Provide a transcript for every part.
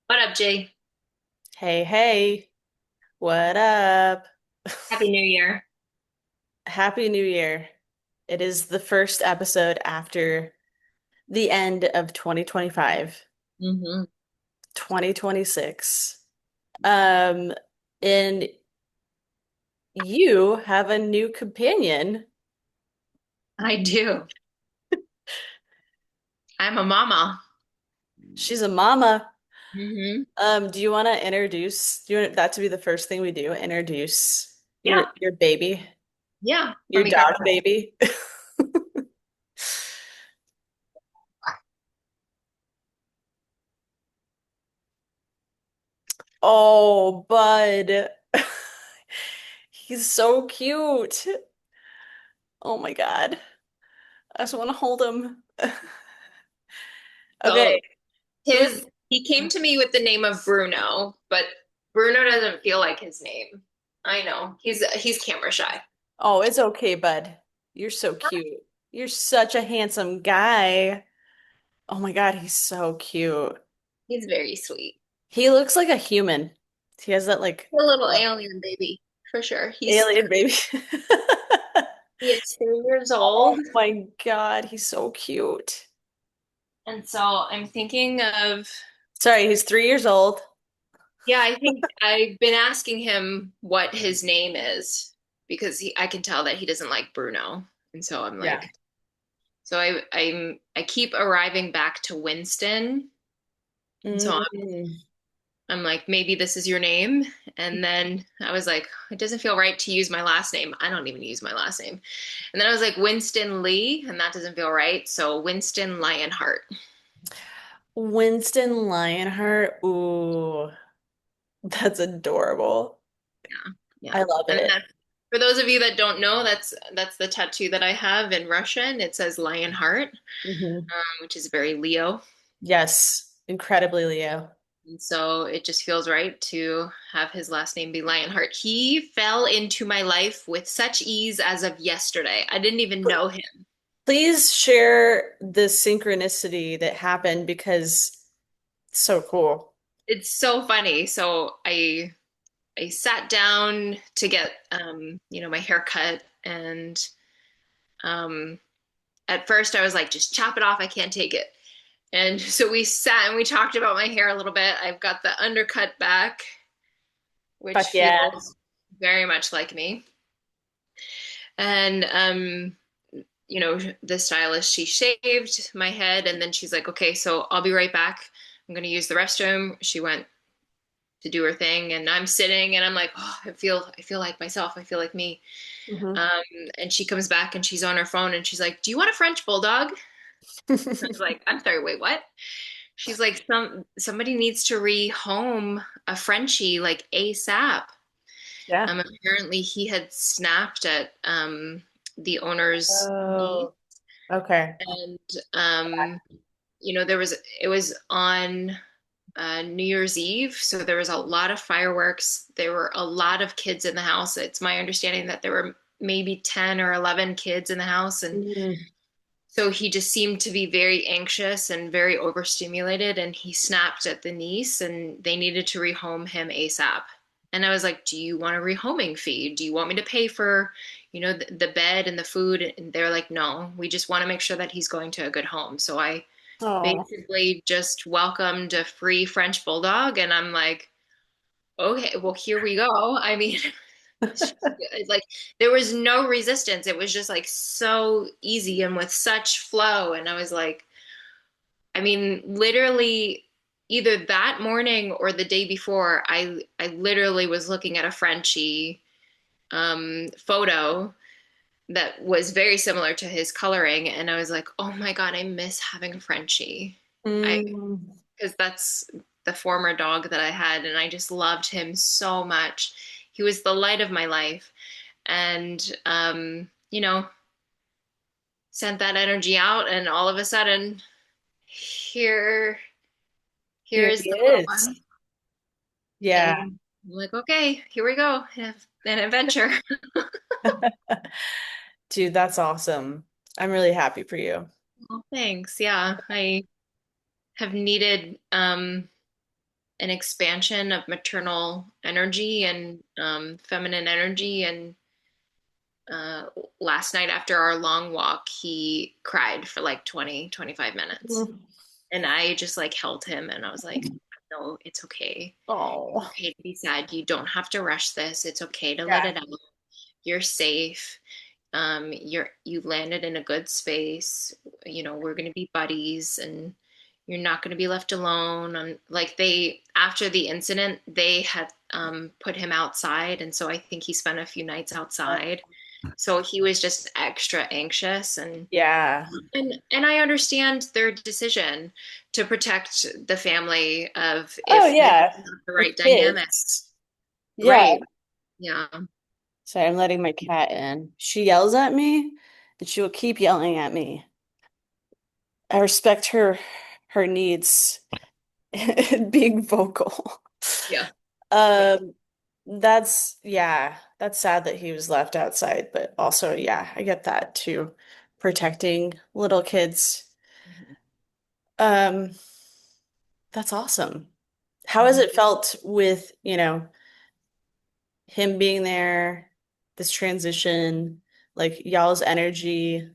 What up, Jay? Hey, hey, what up? Happy New Year. Happy New Year. It is the first episode after the end of 2025, hmm 2026. Um, and you have a new companion. I do. I'm a mama. She's a mama. hmm Do you want to introduce, do you want that to be the first thing we do? Introduce your Yeah, your baby, yeah. Let your me grab dog baby. Oh, bud. He's so cute. Oh my God. I just want to hold him. Okay. So Who? he came to me with the name of Bruno, but Bruno doesn't feel like his name. I know. He's camera shy. Oh, it's okay, bud. You're so cute. You're such a handsome guy. Oh my God, he's so cute. He's very sweet. He looks like a human. He has that like A little alien baby, for sure. alien baby. He is 3 years Oh old. my God, he's so cute. And so I'm thinking of, Sorry, he's 3 years old. yeah, I think I've been asking him what his name is because I can tell that he doesn't like Bruno. And so I'm Yeah. like, so I keep arriving back to Winston. And so Mm. I'm like, maybe this is your name. And then I was like, it doesn't feel right to use my last name. I don't even use my last name. And then I was like, Winston Lee, and that doesn't feel right. So Winston Lionheart. Winston Lionheart. Ooh, that's adorable. Yeah. Yeah. I love And it. that's for those of you that don't know, that's the tattoo that I have in Russian. It says Lionheart, Hmm. which is very Leo. Yes, incredibly Leo. And so it just feels right to have his last name be Lionheart. He fell into my life with such ease as of yesterday. I didn't even know him. Please share the synchronicity that happened because it's so cool. It's so funny. So I sat down to get my hair cut and um at first I was like, just chop it off, I can't take it. And so we sat and we talked about my hair a little bit. I've got the undercut back, which Fuck yeah. feels very much like me. And the stylist, she shaved my head and then she's like, okay, so I'll be right back. I'm gonna use the restroom. She went to do her thing and I'm sitting and I'm like, oh, I feel like myself. I feel like me. Hmm. Um, and she comes back and she's on her phone and she's like, do you want a French bulldog? I was like, I'm sorry, wait, what? She's like, somebody needs to rehome a Frenchie like ASAP. Yeah. Apparently he had snapped at the owner's niece, Oh, okay. and um, it was on New Year's Eve, so there was a lot of fireworks. There were a lot of kids in the house. It's my understanding that there were maybe 10 or 11 kids in the house, and Mm. so he just seemed to be very anxious and very overstimulated, and he snapped at the niece, and they needed to rehome him ASAP. And I was like, "Do you want a rehoming fee? Do you want me to pay for, the bed and the food?" And they're like, "No, we just want to make sure that he's going to a good home." So I Oh. basically just welcomed a free French bulldog, and I'm like, "Okay, well, here we go." I mean, it's like there was no resistance. It was just like so easy and with such flow. And I was like, I mean, literally either that morning or the day before, I literally was looking at a Frenchie photo that was very similar to his coloring, and I was like, oh my God, I miss having a Frenchie. I Mm. because that's the former dog that I had, and I just loved him so much. He was the light of my life, and sent that energy out, and all of a sudden, here, Here here's he the little is. one, Yeah. and I'm like, okay, here we go, have an adventure. Dude, that's awesome. I'm really happy for you. Well, thanks. Yeah, I have needed an expansion of maternal energy and feminine energy. And uh, last night after our long walk, he cried for like 20, 25 minutes. Mm. And I just like held him and I was like, no, it's okay. It's Oh, okay to be sad. You don't have to rush this. It's okay to let yeah. it out. You're safe. You landed in a good space. We're gonna be buddies and you're not gonna be left alone. Like they after the incident, they had put him outside, and so I think he spent a few nights outside. So he was just extra anxious Yeah. and I understand their decision to protect the family of Oh, if this is yeah. not the The right dynamic. kids. Yeah. Right. Yeah. Sorry, I'm letting my cat in. She yells at me and she will keep yelling at me. I respect her needs and being vocal. Yeah. Yeah. Um, that's sad that he was left outside, but also, yeah, I get that too. Protecting little kids. Um, that's awesome. How has Mhm. it felt with, him being there, this transition, like y'all's energy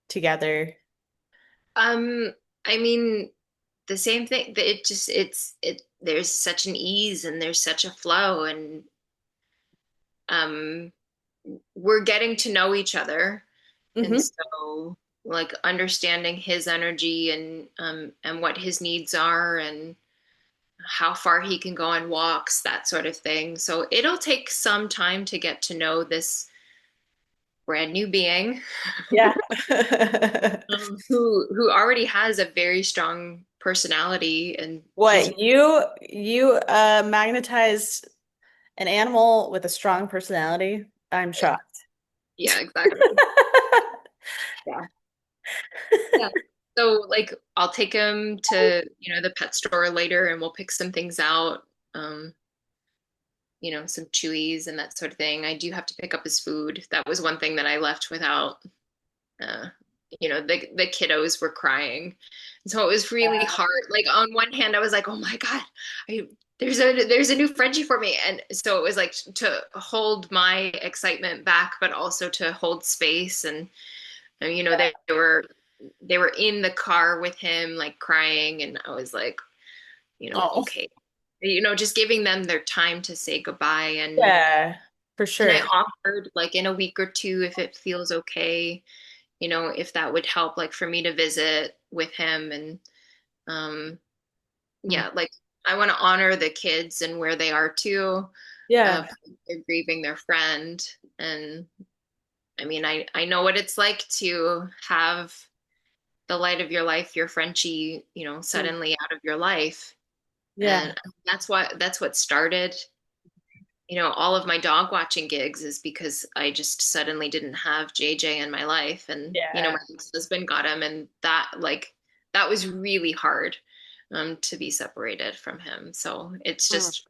together? Um, I mean, the same thing. It just there's such an ease and there's such a flow and um we're getting to know each other. And Hmm. so like understanding his energy and what his needs are and how far he can go on walks, that sort of thing. So it'll take some time to get to know this brand new being Yeah. who already has a very strong personality and he's What, you magnetized an animal with a strong personality? I'm shocked. yeah, exactly. Yeah. Yeah. So like I'll take him to, the pet store later and we'll pick some things out. Um, some chewies and that sort of thing. I do have to pick up his food. That was one thing that I left without. Uh, the kiddos were crying, and so it was really hard. Like on one hand, I was like, "Oh my God, I, there's a new Frenchie for me," and so it was like to hold my excitement back, but also to hold space. And they were in the car with him, like crying, and I was like, Oh, okay, just giving them their time to say goodbye. and yeah, for and I sure. offered like in a week or two if it feels okay, if that would help, like for me to visit with him. And um, Mm. yeah, like I want to honor the kids and where they are too. Yeah. They're grieving their friend, and I mean, I know what it's like to have the light of your life, your Frenchie, Mm. suddenly out of your life, Yeah. and that's what started. All of my dog watching gigs is because I just suddenly didn't have JJ in my life. And, Yeah. my ex-husband got him, and that was really hard to be separated from him. So it's Mm. just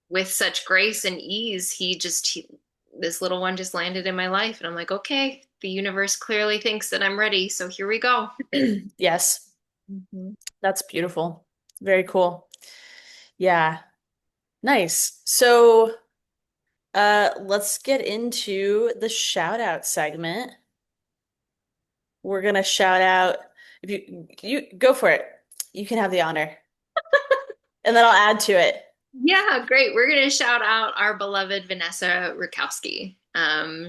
with such grace and ease, this little one just landed in my life. And I'm like, okay, the universe clearly thinks that I'm ready. So here we go. Yes, Mhm. that's beautiful. Very cool. Yeah. Nice. So, let's get into the shout out segment. We're gonna shout out if you go for it. You can have the honor. And then I'll add to it. Yeah, great. We're going to shout out our beloved Vanessa Rakowski.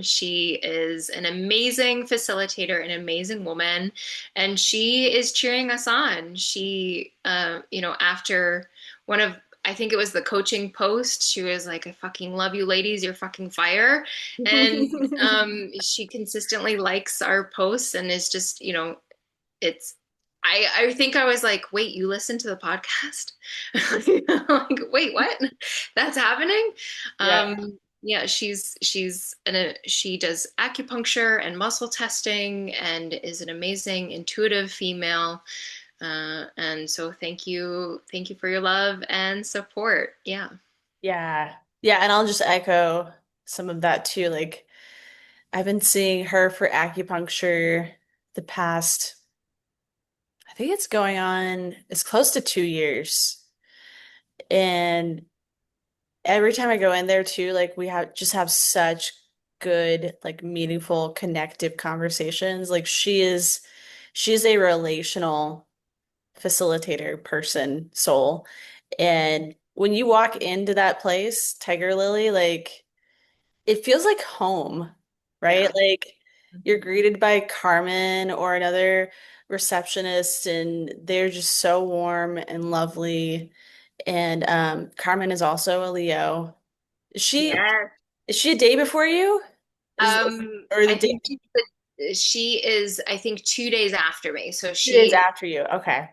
She is an amazing facilitator, an amazing woman, and she is cheering us on. She, after one of, I think it was the coaching post, she was like, I fucking love you ladies, you're fucking fire. And she consistently likes our posts and is just, it's I think I was like, wait, you listen to the podcast? Like, wait, what? That's happening? Yeah. Yeah, she does acupuncture and muscle testing and is an amazing intuitive female. And so thank you for your love and support. Yeah. Yeah. Yeah, and I'll just echo some of that too. Like I've been seeing her for acupuncture the past, I think it's going on, it's close to 2 years. And every time I go in there too, like we have such good, like meaningful, connective conversations. Like she's a relational facilitator person, soul. And when you walk into that place, Tiger Lily, like it feels like home, right? Yeah. Like you're Mhm. greeted by Carmen or another receptionist, and they're just so warm and lovely. And Carmen is also a Leo. Is she Yes. is she a day before you? Or the I day think she is, I think 2 days after me. So 2 days she, after you? Okay.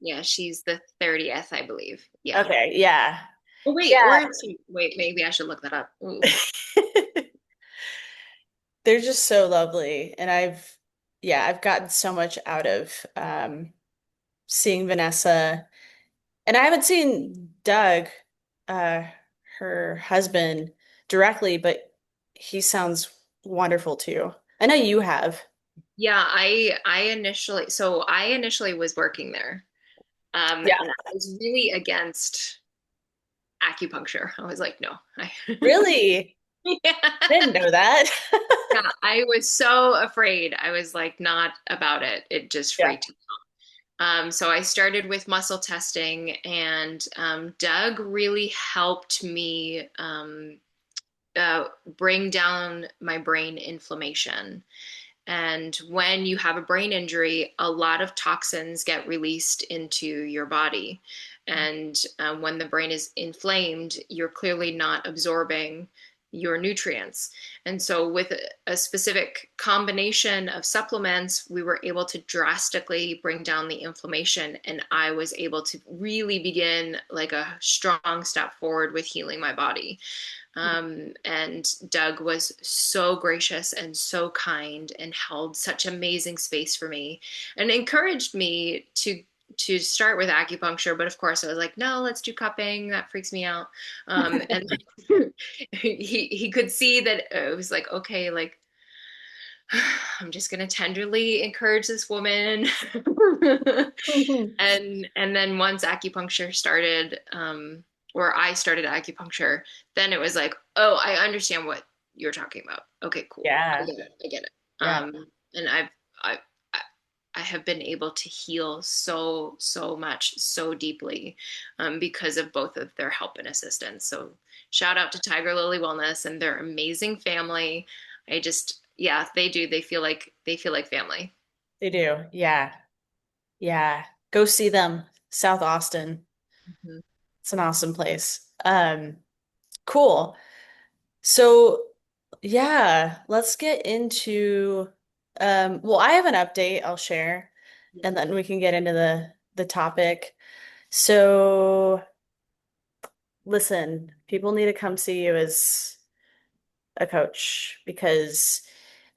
yeah, she's the 30th, I believe. Yeah. Okay, yeah. Oh, wait, Yeah. where is she? Wait, maybe I should look that up. Ooh. They're just so lovely. And I've gotten so much out of seeing Vanessa. And I haven't seen Doug, uh, her husband, directly, but he sounds wonderful too. I know you have. Yeah, I initially was working there. Yeah. And I was really against acupuncture. I was like, no. Really? Yeah. I didn't know that. Yeah, I was so afraid. I was like not about it. It just Yeah. freaked me. So I started with muscle testing, and Doug really helped me bring down my brain inflammation. And when you have a brain injury, a lot of toxins get released into your body. And when the brain is inflamed, you're clearly not absorbing your nutrients. And so, with a specific combination of supplements, we were able to drastically bring down the inflammation. And I was able to really begin like a strong step forward with healing my body. And Doug was so gracious and so kind and held such amazing space for me and encouraged me to start with acupuncture. But of course, I was like, no, let's do cupping. That freaks me out. And he could see that it was like, okay, like I'm just gonna tenderly encourage this woman. And then once acupuncture started, or I started acupuncture, then it was like, oh, I understand what you're talking about. Okay, cool. I Yeah. get it. I get it. Yeah. And I I I have been able to heal so much, so deeply, because of both of their help and assistance. So shout out to Tiger Lily Wellness and their amazing family. I just, yeah, they do. They feel like family. They do. Yeah. Yeah. Go see them. South Austin. Mhm. It's an awesome place. Cool. So yeah, let's get into well, I have an update I'll share and then we can get into the topic. So listen, people need to come see you as a coach because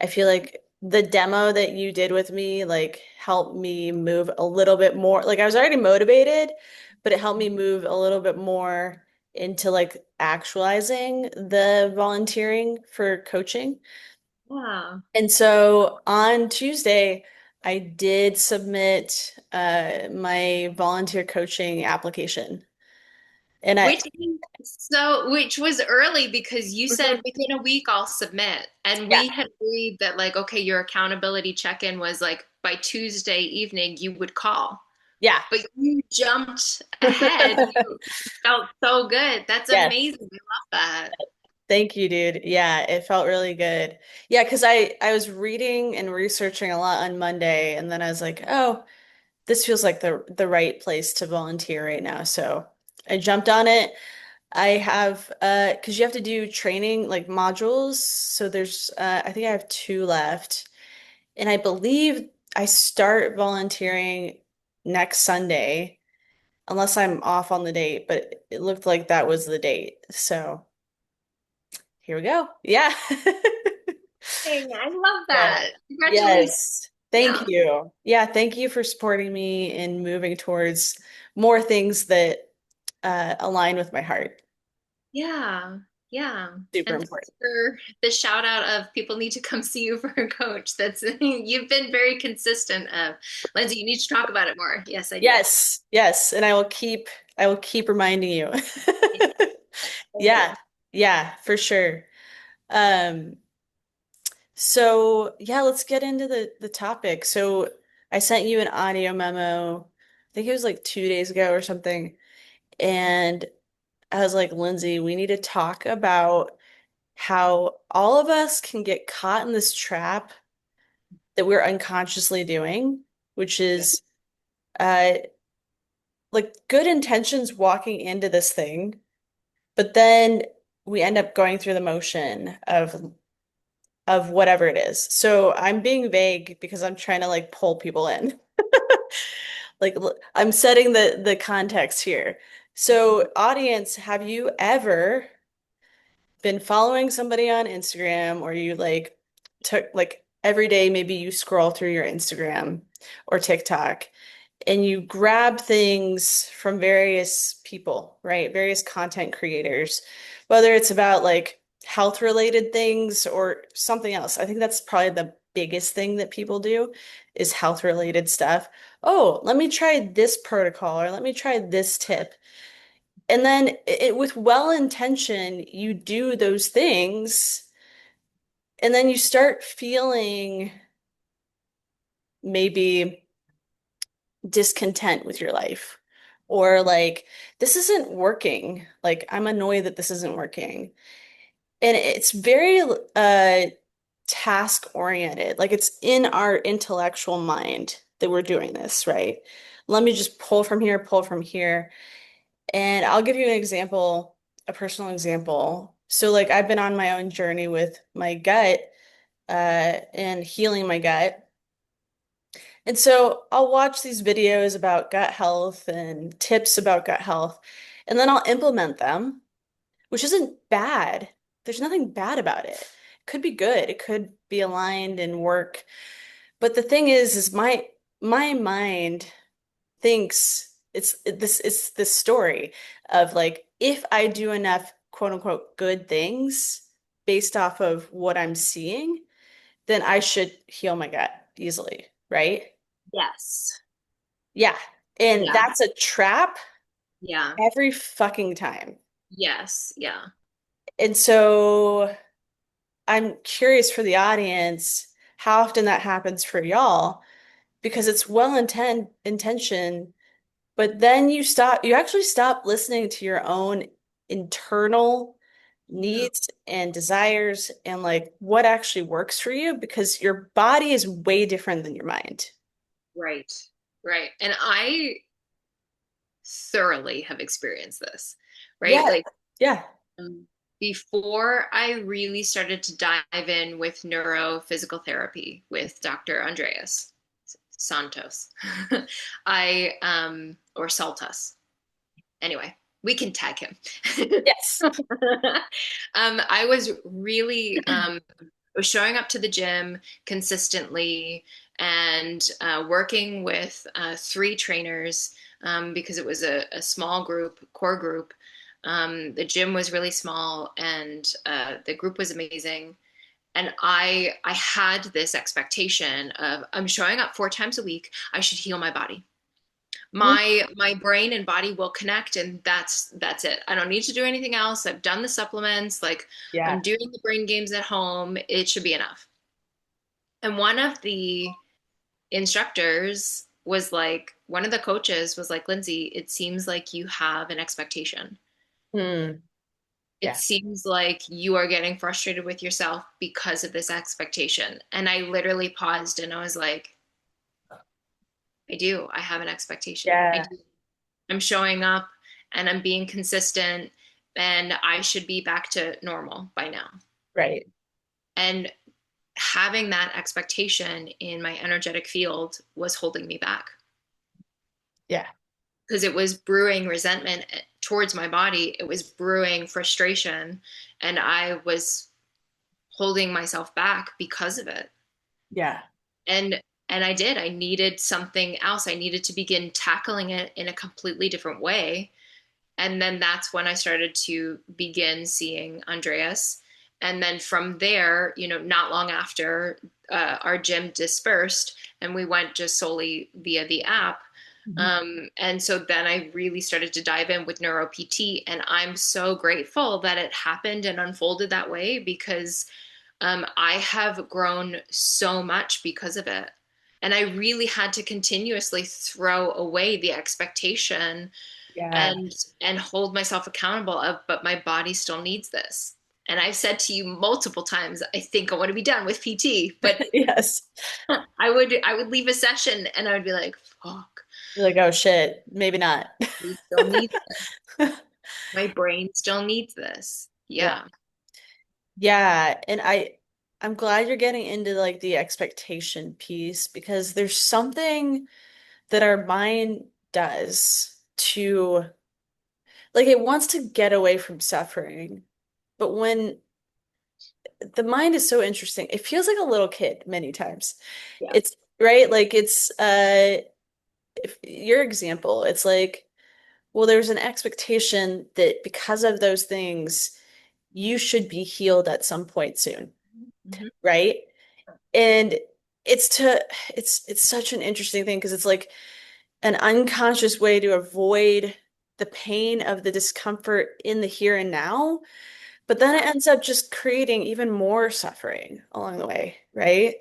I feel like the demo that you did with me like helped me move a little bit more. Like I was already motivated, but it helped me move a little bit more into like actualizing the volunteering for coaching. Yeah. And so on Tuesday, I did submit my volunteer coaching application. And I, Which was early because you Mhm. said within a week I'll submit. And Yeah, we had agreed that like, okay, your accountability check-in was like by Tuesday evening you would call. yeah. But you jumped ahead. You felt so good. That's Yes. amazing. I love that. Thank you, dude. Yeah, it felt really good. Yeah, because I was reading and researching a lot on Monday, and then I was like, oh, this feels like the right place to volunteer right now. So I jumped on it. I have because you have to do training like modules. So there's I think I have two left, and I believe I start volunteering next Sunday, unless I'm off on the date, but it looked like that was the date. So here we go. Yeah. Dang, I love Yeah. that. Congratulations. Yes. Thank Yeah. you. Yeah, thank you for supporting me in moving towards more things that align with my heart. Yeah. Yeah. Super And thanks important. for the shout out of people need to come see you for a coach. That's you've been very consistent. Lindsay, you need to talk about it more. Yes, I do. Yes, yes, and I will keep reminding you. Thank you. Yeah, yeah, for sure. Um, so yeah, let's get into the topic. So I sent you an audio memo. I think it was like 2 days ago or something. And I was like, Lindsay, we need to talk about how all of us can get caught in this trap that we're unconsciously doing, which Yeah. is uh like good intentions walking into this thing, but then we end up going through the motion of whatever it is. So I'm being vague because I'm trying to like pull people in. Like I'm setting the context here. So audience, have you ever been following somebody on Instagram or you like took like every day maybe you scroll through your Instagram or TikTok and you grab things from various people, right? Various content creators, whether it's about like health related things or something else. I think that's probably the biggest thing that people do is health related stuff. Oh, let me try this protocol or let me try this tip. And then with well intention, you do those things, and then you start feeling maybe discontent with your life, or like, this isn't working. Like, I'm annoyed that this isn't working. And it's very task oriented. Like, it's in our intellectual mind that we're doing this, right? Let me just pull from here, pull from here. And I'll give you an example, a personal example. So, like, I've been on my own journey with my gut, and healing my gut. And so I'll watch these videos about gut health and tips about gut health, and then I'll implement them, which isn't bad. There's nothing bad about it. It could be good. It could be aligned and work. But the thing is my mind thinks it's this story of like if I do enough quote unquote good things based off of what I'm seeing, then I should heal my gut easily, right? Yes. Yeah. And Yeah. that's a trap Yeah. every fucking time. Yes. Yeah. And so I'm curious for the audience how often that happens for y'all because it's well intentioned. But then you actually stop listening to your own internal Yeah. needs and desires and like what actually works for you because your body is way different than your mind. Right. Right. And I thoroughly have experienced this, right? Yeah. Like Yeah. um, before I really started to dive in with neurophysical therapy with Dr. Andreas Santos, or Saltus. Anyway, we can tag him. Yes. I was really was showing up to the gym consistently and working with three trainers because it was a small group, core group. The gym was really small and the group was amazing. And I had this expectation of I'm showing up 4 times a week. I should heal my body. My brain and body will connect, and that's it. I don't need to do anything else. I've done the supplements, like Yeah. I'm doing the brain games at home. It should be enough. And one of the instructors was like, one of the coaches was like, Lindsay, it seems like you have an expectation. Hmm. It Yeah. seems like you are getting frustrated with yourself because of this expectation. And I literally paused and I was like, I do. I have an expectation. I Yeah. do. I'm showing up and I'm being consistent and I should be back to normal by now. Right. And having that expectation in my energetic field was holding me back Yeah. because it was brewing resentment towards my body. It was brewing frustration and I was holding myself back because of it. Yeah. And I did. I needed something else. I needed to begin tackling it in a completely different way And then that's when I started to begin seeing Andreas. And then from there, not long after, our gym dispersed and we went just solely via the app. Mhm. And so then I really started to dive in with neuro PT. And I'm so grateful that it happened and unfolded that way because I have grown so much because of it. And I really had to continuously throw away the expectation Yeah. and and hold myself accountable of, but my body still needs this. And I've said to you multiple times, I think I want to be done with PT, but Yes. I would leave a session and I would be like, fuck, You're like, oh shit, maybe not. we still need my brain still needs this. Yeah. Yeah. Yeah, and I'm glad you're getting into like the expectation piece because there's something that our mind does to like it wants to get away from suffering. But when the mind is so interesting, it feels like a little kid many times. Yeah. It's right, like it's if your example, it's like, well, there's an expectation that because of those things, you should be healed at some point soon, Mhm. right? And it's to it's such an interesting thing because it's like an unconscious way to avoid the pain of the discomfort in the here and now, but then it ends up just creating even more suffering along the way, right?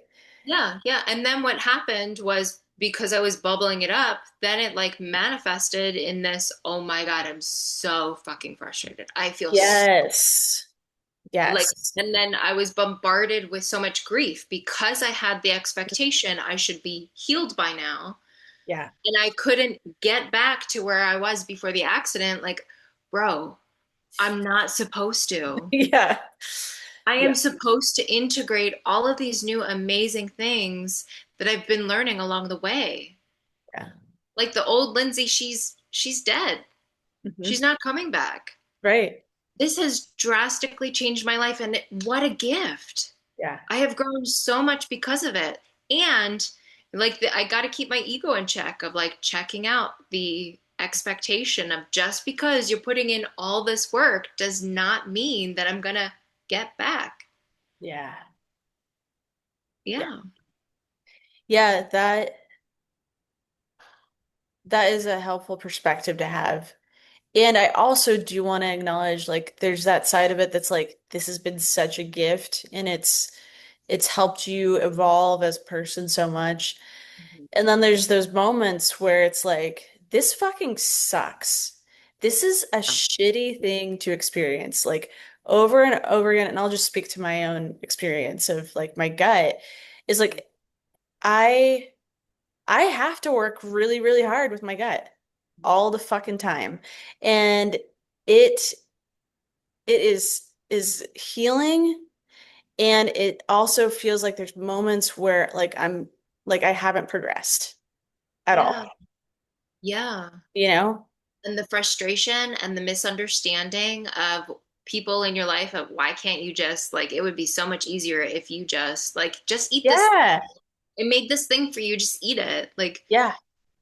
Yeah, yeah. And then what happened was because I was bubbling it up, then it like manifested in this, oh my God, I'm so fucking frustrated. I feel Yes. like, Yes. and then I was bombarded with so much grief because I had the expectation I should be healed by now. Yeah. And I couldn't get back to where I was before the accident. Like, bro, I'm not supposed to. Yeah. I Yeah. am supposed to integrate all of these new amazing things that I've been learning along the way. Yeah. Like the old Lindsay, she's dead. She's Hmm. not coming back. Right. This has drastically changed my life, and what a gift. Yeah. I have grown so much because of it. And like I got to keep my ego in check of like checking out the expectation of just because you're putting in all this work does not mean that I'm going to get back. Yeah. Yeah. Yeah. Yeah, that is a helpful perspective to have. And I also do want to acknowledge like there's that side of it that's like this has been such a gift and it's helped you evolve as a person so much. Mhm. And then there's those moments where it's like this fucking sucks. This is a shitty thing to experience like over and over again. And I'll just speak to my own experience of like my gut is like I I have to work really, really hard with my gut all the fucking time. And it it is healing and it also feels like there's moments where like I'm like I haven't progressed at all, Yeah. Yeah. you know? And the frustration and the misunderstanding of people in your life of why can't you just like it would be so much easier if you just eat this. Yeah. It made this thing for you, just eat it. Like Yeah.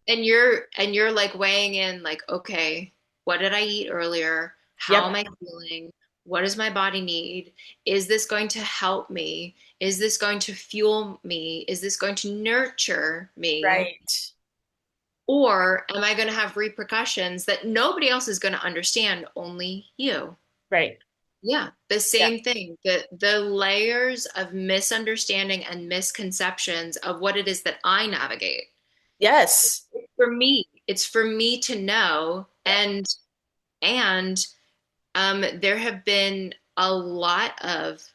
and you're like weighing in like, okay, what did I eat earlier? How am Yep. I feeling? What does my body need? Is this going to help me? Is this going to fuel me? Is this going to nurture me? Right. Or am I going to have repercussions that nobody else is going to understand, only you? Right. Yeah, the Yeah. same thing. The layers of misunderstanding and misconceptions of what it is that I navigate. Yes. For me, it's for me to know Yeah. and there have been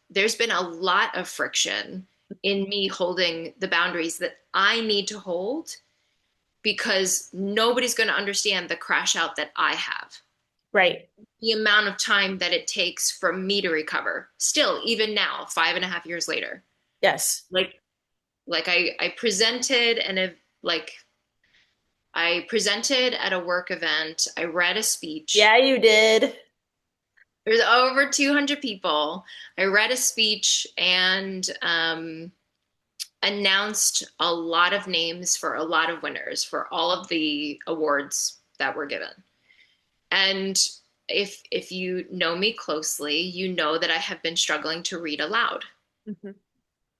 there's been a lot of friction in me holding the boundaries that I need to hold because nobody's going to understand the crash out that I have. Right. The amount of time that it takes for me to recover, still, even now, 5.5 years later. Yes. Like, I presented like, I presented at a work event. I read a speech. Yeah, you did. There's over 200 people. I read a speech and announced a lot of names for a lot of winners for all of the awards that were given. And if you know me closely, you know that I have been struggling to read aloud. Mhm.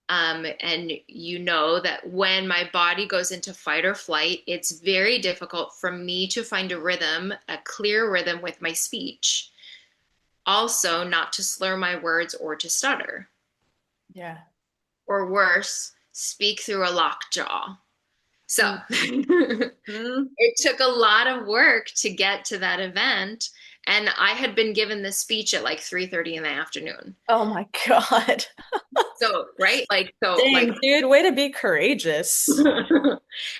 And you know that when my body goes into fight or flight, it's very difficult for me to find a rhythm, a clear rhythm with my speech. Also, not to slur my words or to stutter, Yeah. or worse, speak through a lockjaw. So Mm. Mm. it took a lot of work to get to that event. And I had been given this speech at like 3:30 in the afternoon. Oh my God. So, right? Like, Dang, dude, way to be courageous.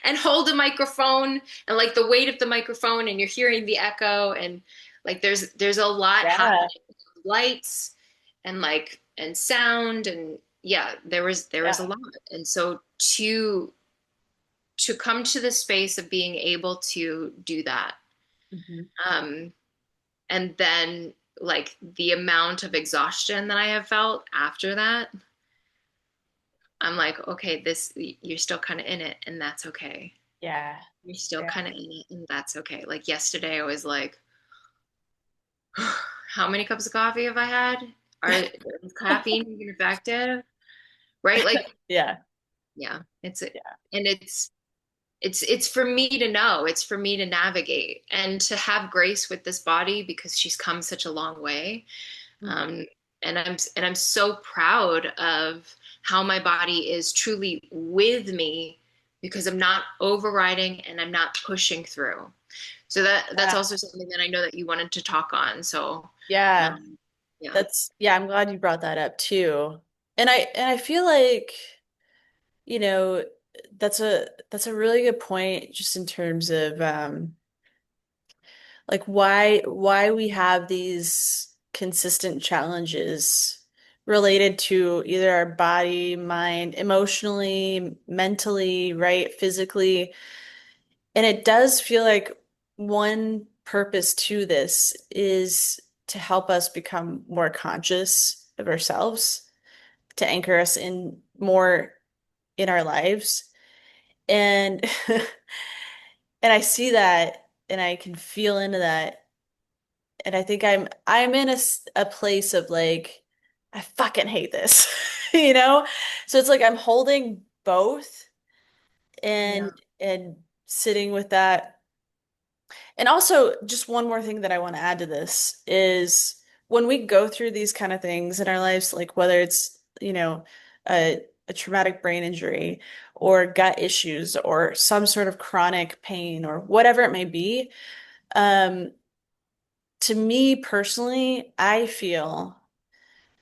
and hold a microphone and like the weight of the microphone and you're hearing the echo and like there's a lot Yeah. happening. Lights and like and sound and yeah, there was a Yeah. lot. And so to come to the space of being able to do that, Mhm. um, and then like the amount of exhaustion that I have felt after that, I'm like, okay, this you're still kind of in it, and that's okay. Yeah. You're still Yeah. kind of in it, and that's okay. Like yesterday, I was like, how many cups of coffee have I had? Is caffeine even effective? Right? Like, Yeah. yeah, Yeah. and it's for me to know. It's for me to navigate and to have grace with this body because she's come such a long way. Mm. Um, and I'm so proud of how my body is truly with me because I'm not overriding and I'm not pushing through. So that's Yeah. also something that I know that you wanted to talk on. So Yeah. um, yeah, Yeah, I'm glad you brought that up too. And I feel like, you know, that's a really good point just in terms of like why we have these consistent challenges related to either our body, mind, emotionally, mentally, right, physically. And it does feel like one purpose to this is to help us become more conscious of ourselves, to anchor us in more in our lives. And and I see that and I can feel into that. And I think I'm in a place of like I fucking hate this, you know? So it's like I'm holding both yeah, and sitting with that. And also, just one more thing that I want to add to this is when we go through these kind of things in our lives, like whether it's, a traumatic brain injury or gut issues or some sort of chronic pain or whatever it may be, um, to me personally, I feel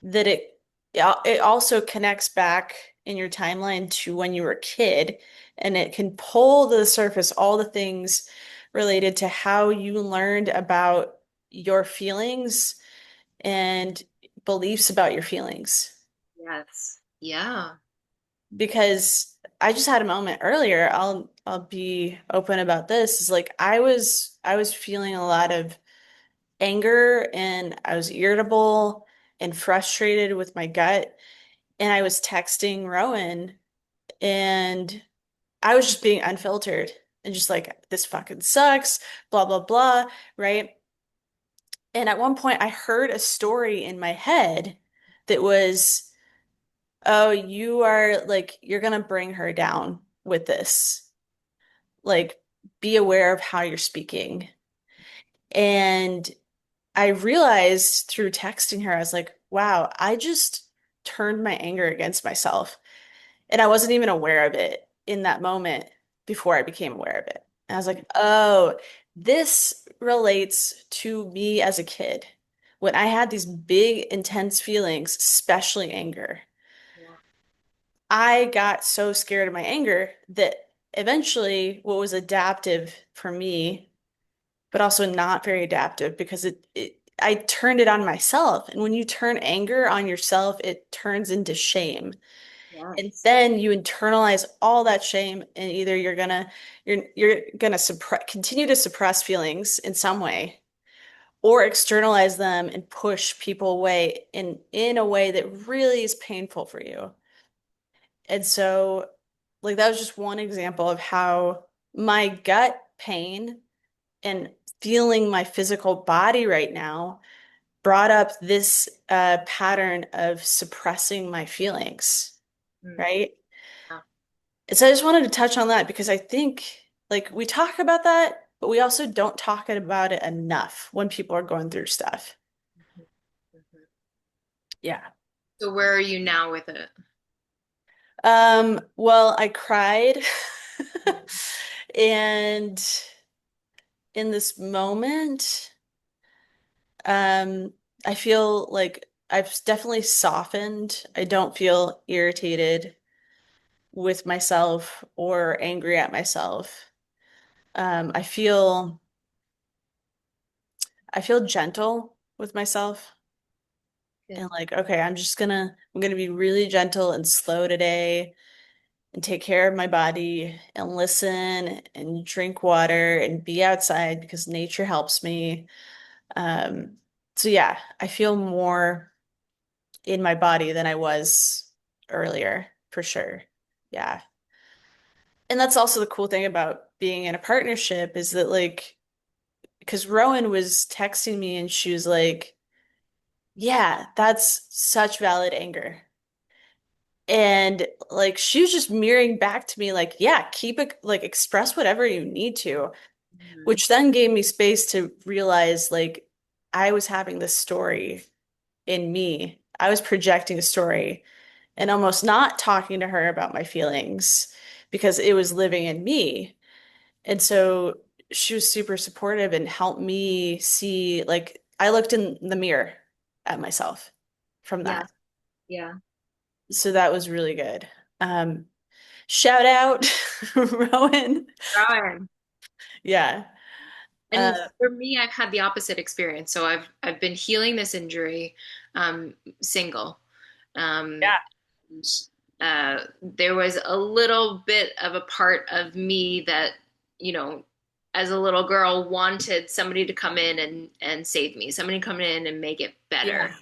that it also connects back in your timeline to when you were a kid, and it can pull to the surface all the things related to how you learned about your feelings and beliefs about your feelings. yes, yeah, Because I just had a moment earlier, I'll be open about this, is like I was feeling a lot of anger and I was irritable and frustrated with my gut. And I was texting Rowan and I was just being unfiltered and just like, this fucking sucks, blah, blah, blah, right? And at one point, I heard a story in my head that was, oh, you're gonna bring her down with this. Like, be aware of how you're speaking. And I realized through texting her, I was like, wow, I just turned my anger against myself. And I wasn't even aware of it in that moment before I became aware of it. And I was like, oh, this relates to me as a kid. When I had these big, intense feelings, especially anger, yeah, I got so scared of my anger that eventually what was adaptive for me, but also not very adaptive because I turned it on myself. And when you turn anger on yourself, it turns into shame. And yes, then you internalize all that shame and either you're gonna suppress continue to suppress feelings in some way or externalize them and push people away in a way that really is painful for you. And so like that was just one example of how my gut pain and feeling my physical body right now brought up this pattern of suppressing my feelings, Mm, right? yeah. And so I just wanted to touch on that because I think like we talk about that, but we also don't talk about it enough when people are going through stuff. Mhm, mhm. Yeah. So where are you now with it? Well, I cried Mhm. and in this moment, I feel like I've definitely softened. I don't feel irritated with myself or angry at myself. I feel gentle with myself Good. and like, okay, I'm gonna be really gentle and slow today and take care of my body and listen and drink water and be outside because nature helps me. Um, so yeah, I feel more in my body than I was earlier, for sure. Yeah. And that's also the cool thing about being in a partnership is that like, because Rowan was texting me and she was like, yeah, that's such valid anger. And like she was just mirroring back to me like, yeah, keep it like express whatever you need to, Mhm. which then gave me space to realize like I was having this story in me. I was projecting a story and almost not talking to her about my feelings because it was living in me. And so she was super supportive and helped me see like I looked in the mirror at myself from Yeah. that. Yeah. So that was really good. Um, Shout out Rowan. Right. Yeah. Uh, And for me, I've had the opposite experience. So I've been healing this injury, um, single. Um, yeah. and, there was a little bit of a part of me that, you know, as a little girl, wanted somebody to come in and save me, somebody to come in and make it Yeah. better.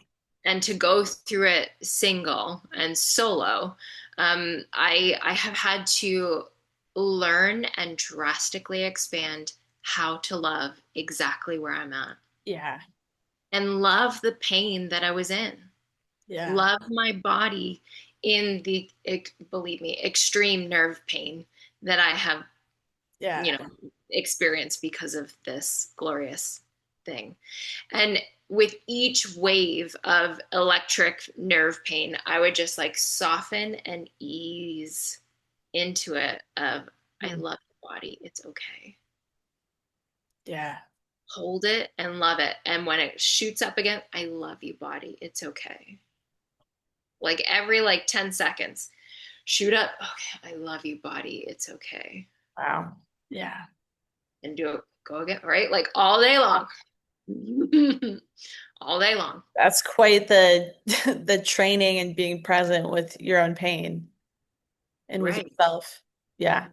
And to go through it single and solo, I have had to learn and drastically expand how to love exactly where I'm at Yeah. and love the pain that I was in, Yeah. love my body in the, believe me, extreme nerve pain that I have, Yeah. experienced because of this glorious thing. And with each wave of electric nerve pain, I would just like soften and ease into it of I Mm. love your body. It's okay. Yeah. Hold it and love it. And when it shoots up again, I love you, body. It's okay. Like every like 10 seconds, shoot up. Okay, I love you, body. It's okay. Wow. Yeah. And do it, go again, right? Like all day long. All day long. That's quite the the training and being present with your own pain and with Right. yourself. Yeah.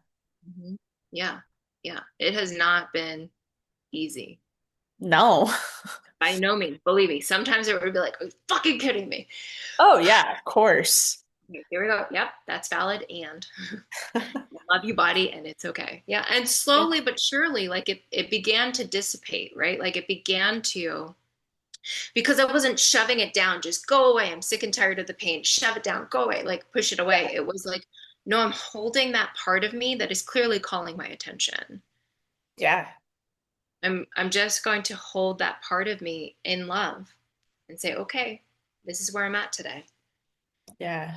Mhm. Yeah. Yeah. It has not been easy No. by no means. Believe me. Sometimes it would be like, are you fucking kidding me? Oh yeah, of course. Okay, here we go. Yep, that's valid. And love you, body, and it's okay. Yeah. And Yeah. slowly but surely, like it began to dissipate, right? Like it began to, because I wasn't shoving it down, just go away. I'm sick and tired of the pain. Shove it down, go away, like push it away. It was like, no, I'm holding that part of me that is clearly calling my attention. Yeah. I'm just going to hold that part of me in love and say, okay, this is where I'm at today. Yeah.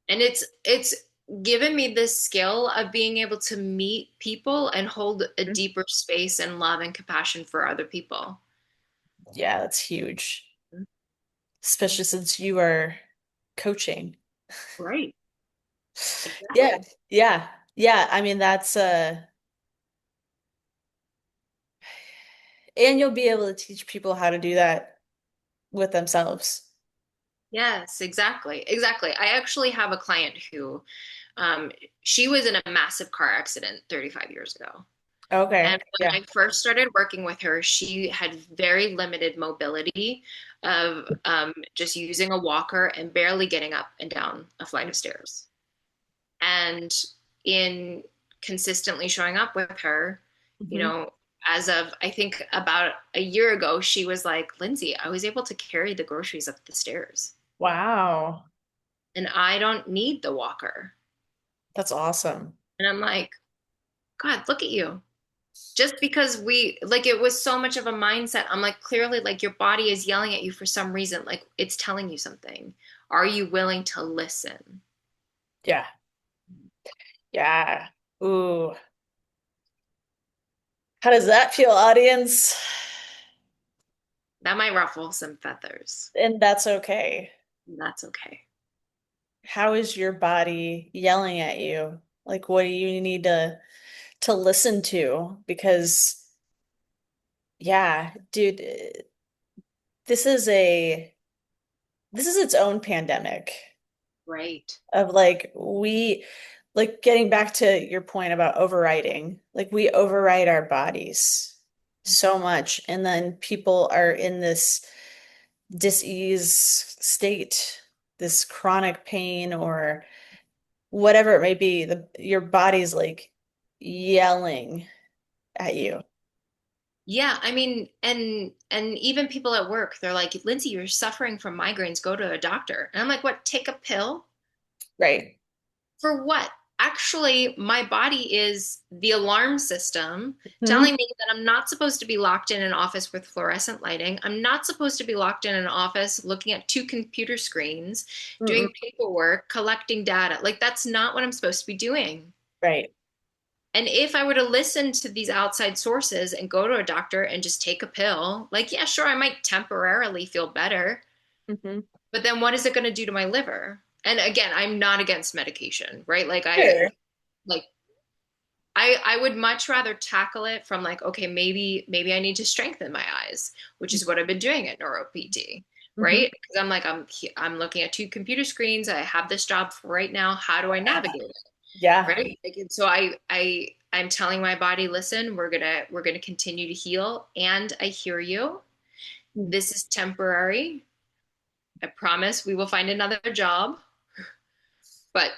And it's given me this skill of being able to meet people and hold a deeper space and love and compassion for other people. Yeah, that's huge. Especially since you are coaching. Right. Yeah. Exactly. Yeah. Yeah. I mean, that's and you'll be able to teach people how to do that with themselves. Yes, exactly. Exactly. I actually have a client who, um, she was in a massive car accident 35 years ago. Okay. And when Yeah. I first started working with her, she had very limited mobility of, just using a walker and barely getting up and down a flight of stairs. And in consistently showing up with her, you Hmm. know, as of I think about a year ago, she was like, Lindsay, I was able to carry the groceries up the stairs Wow. and I don't need the walker. That's awesome. And I'm like, God, look at you. Just because we like it was so much of a mindset. I'm like, clearly, like your body is yelling at you for some reason. Like it's telling you something. Are you willing to listen? Yeah. Yeah. Ooh. How does that feel, audience? That might ruffle some feathers. And that's okay. That's okay. How is your body yelling at you? Like, what do you need to listen to? Because, yeah, dude, this is a this is its own pandemic Right. of like like getting back to your point about overriding. Like we override our bodies so much, and then people are in this dis-ease state, this chronic pain or whatever it may be, your body's like yelling at you. Yeah, I mean, and even people at work, they're like, Lindsay, you're suffering from migraines, go to a doctor. And I'm like, what, take a pill? Right. For what? Actually, my body is the alarm system Hmm. telling me that I'm not supposed to be locked in an office with fluorescent lighting. I'm not supposed to be locked in an office looking at two computer screens, Mm-mm. doing paperwork, collecting data. Like, that's not what I'm supposed to be doing. Right. And if I were to listen to these outside sources and go to a doctor and just take a pill, like, yeah, sure, I might temporarily feel better, Hmm. but then what is it going to do to my liver? And again, I'm not against medication, right? Sure. Like I would much rather tackle it from like, okay, maybe I need to strengthen my eyes, which is what I've been doing at Neuro PT, Hmm. right? Because I'm like I'm looking at two computer screens. I have this job for right now. How do I navigate it, Yeah. right? Like, and so I'm telling my body, listen, we're gonna continue to heal, and I hear you. This is temporary. I promise we will find another job, but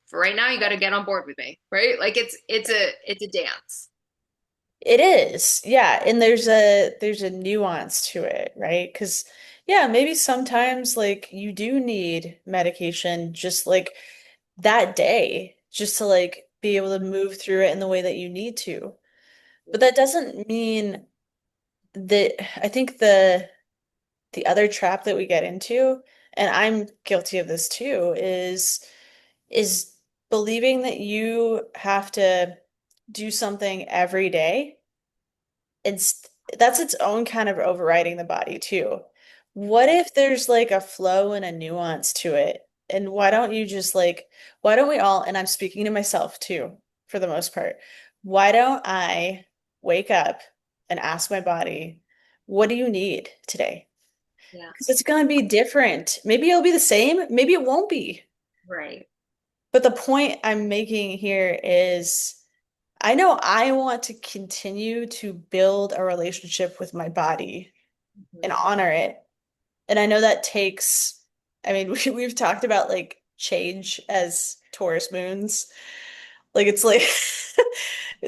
for right now, you got to get on board with me, right? Like it's a dance. It is. Yeah, and there's a nuance to it, right? Because yeah, maybe sometimes like you do need medication just like that day just to like be able to move through it in the way that you need to. But that doesn't mean that I think the other trap that we get into, and I'm guilty of this too, is believing that you have to do something every day. It's that's its own kind of overriding the body too. What if there's like a flow and a nuance to it? And why don't we all, and I'm speaking to myself too, for the most part, why don't I wake up and ask my body, what do you need today? Yeah, Because it's going to be different. Maybe it'll be the same, maybe it won't be. right. But the point I'm making here is I know I want to continue to build a relationship with my body and Mhm. honor it. And I know that takes, I mean, we've talked about like change as Taurus moons. Like it's like it's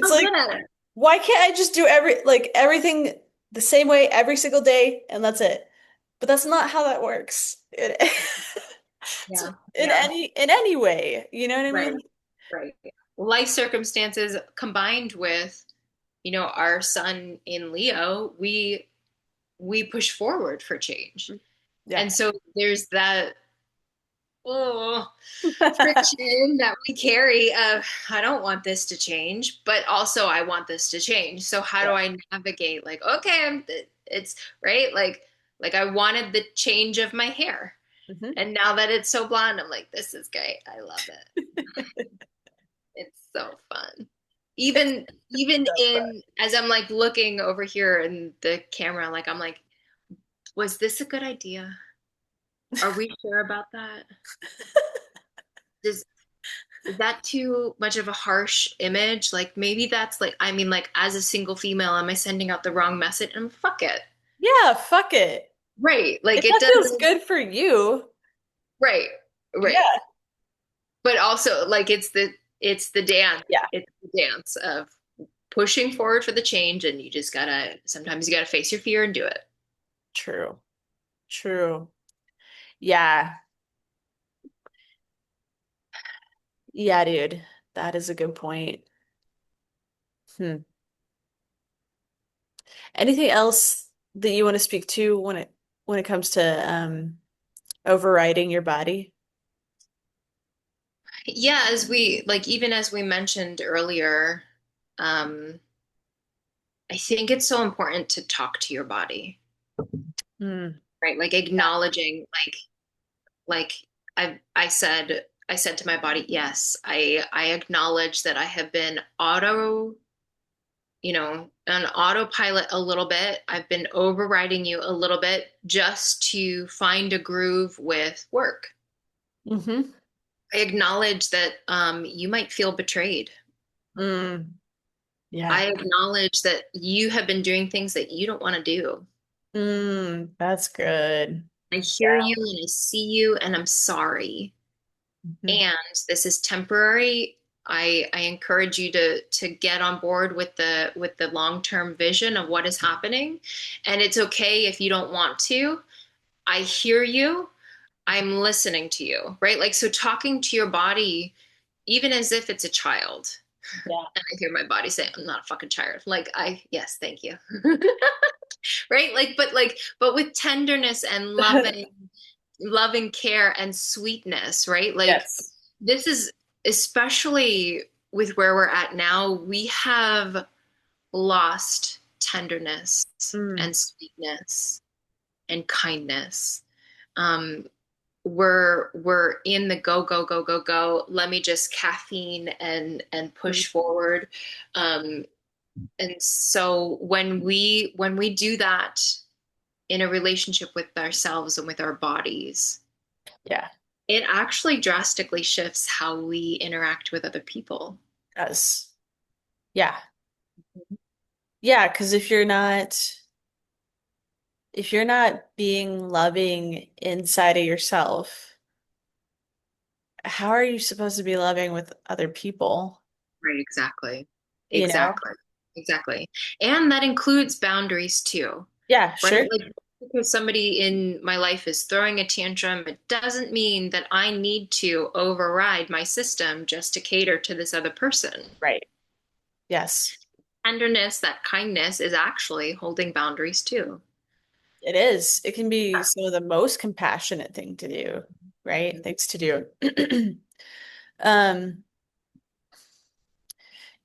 I'm like good at it. why can't I just do everything the same way every single day and that's it? But that's not how that works. Yeah, In yeah, any way, you know what I right, mean? right. Life circumstances combined with, our sun in Leo, we push forward for change. Yeah. And so there's that oh, friction that we carry of I don't want this to change, but also I want this to change. So how do Yeah. I navigate like okay, it's right like I wanted the change of my hair. Mhm. And now that it's so blonde, I'm like, this is great. I love it. It's so fun. Even So fun. in as I'm like looking over here in the camera, like I'm like, was this a good idea? Are we sure about that? Does is that too much of a harsh image? Like maybe that's like I mean, like as a single female, am I sending out the wrong message? And fuck it. Yeah, fuck it. Right. Like If it that feels doesn't good for you, right. Right. yeah, But also like it's the dance. yeah, It's the dance of pushing forward for the change, and you just gotta sometimes you gotta face your fear and do it. True. True. Yeah. Yeah, dude. That is a good point. Hmm. Anything else that you want to speak to when it comes to overriding your body? Yeah, as we like even as we mentioned earlier, um, I think it's so important to talk to your body, Hmm. right? Like acknowledging like I said to my body, yes, I acknowledge that I have been on autopilot a little bit. I've been overriding you a little bit just to find a groove with work. Mm-hmm. I acknowledge that you might feel betrayed. Mm. Yeah. I acknowledge that you have been doing things that you don't want to do. That's good. I hear Yeah. you and I see you and I'm sorry. Mhm. And this is temporary. I encourage you to get on board with the long-term vision of what is happening. And it's okay if you don't want to. I hear you. I'm listening to you, right? Like so talking to your body, even as if it's a child. Yeah. And I hear my body say, I'm not a fucking child. Like yes, thank you. Right? But with tenderness and loving care and sweetness, right? Like Yes. this is especially with where we're at now, we have lost tenderness Mm. and sweetness and kindness. Um, we're in the go go go go go. Let me just caffeine and Mm. push forward. Um, and so when we do that in a relationship with ourselves and with our bodies, Yeah. it actually drastically shifts how we interact with other people. Does. Yeah. Yeah, because if you're not being loving inside of yourself, how are you supposed to be loving with other people? Right, exactly. You know? Exactly. Exactly. And that includes boundaries too, Yeah, right? sure. Like because somebody in my life is throwing a tantrum, it doesn't mean that I need to override my system just to cater to this other person. Right. Yes, Tenderness, that kindness is actually holding boundaries too. it is. It can be some of the most compassionate thing to do, right? Things to do. Um,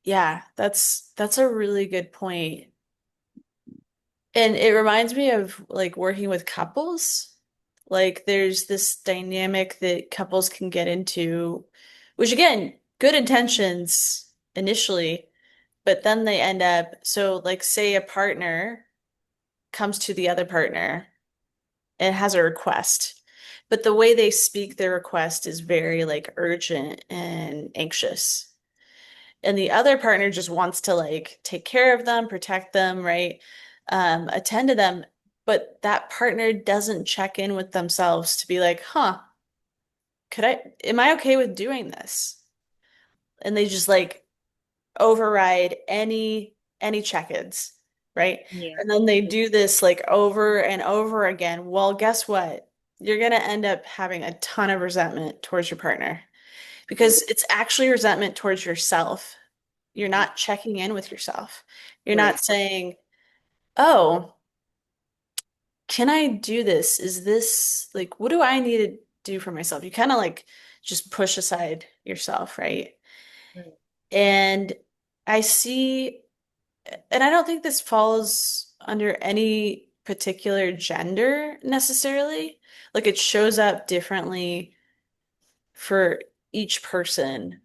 yeah, that's a really good point. And it reminds me of like working with couples. Like there's this dynamic that couples can get into, which again, good intentions initially, but then they end up, so like say a partner comes to the other partner and has a request, but the way they speak their request is very like urgent and anxious. And the other partner just wants to like take care of them, protect them, right? Attend to them. But that partner doesn't check in with themselves to be like, huh, am I okay with doing this? And they just like override any check-ins, right? Yeah. And then they do this like over and over again. Well, guess what? You're gonna end up having a ton of resentment towards your partner because it's actually resentment towards yourself. You're not checking in with yourself. You're Right. not saying, "Oh, can I do this? Is this like what do I need to do for myself?" You kind of like just push aside yourself, right? Right. And I see, and I don't think this falls under any particular gender necessarily. Like it shows up differently for each person.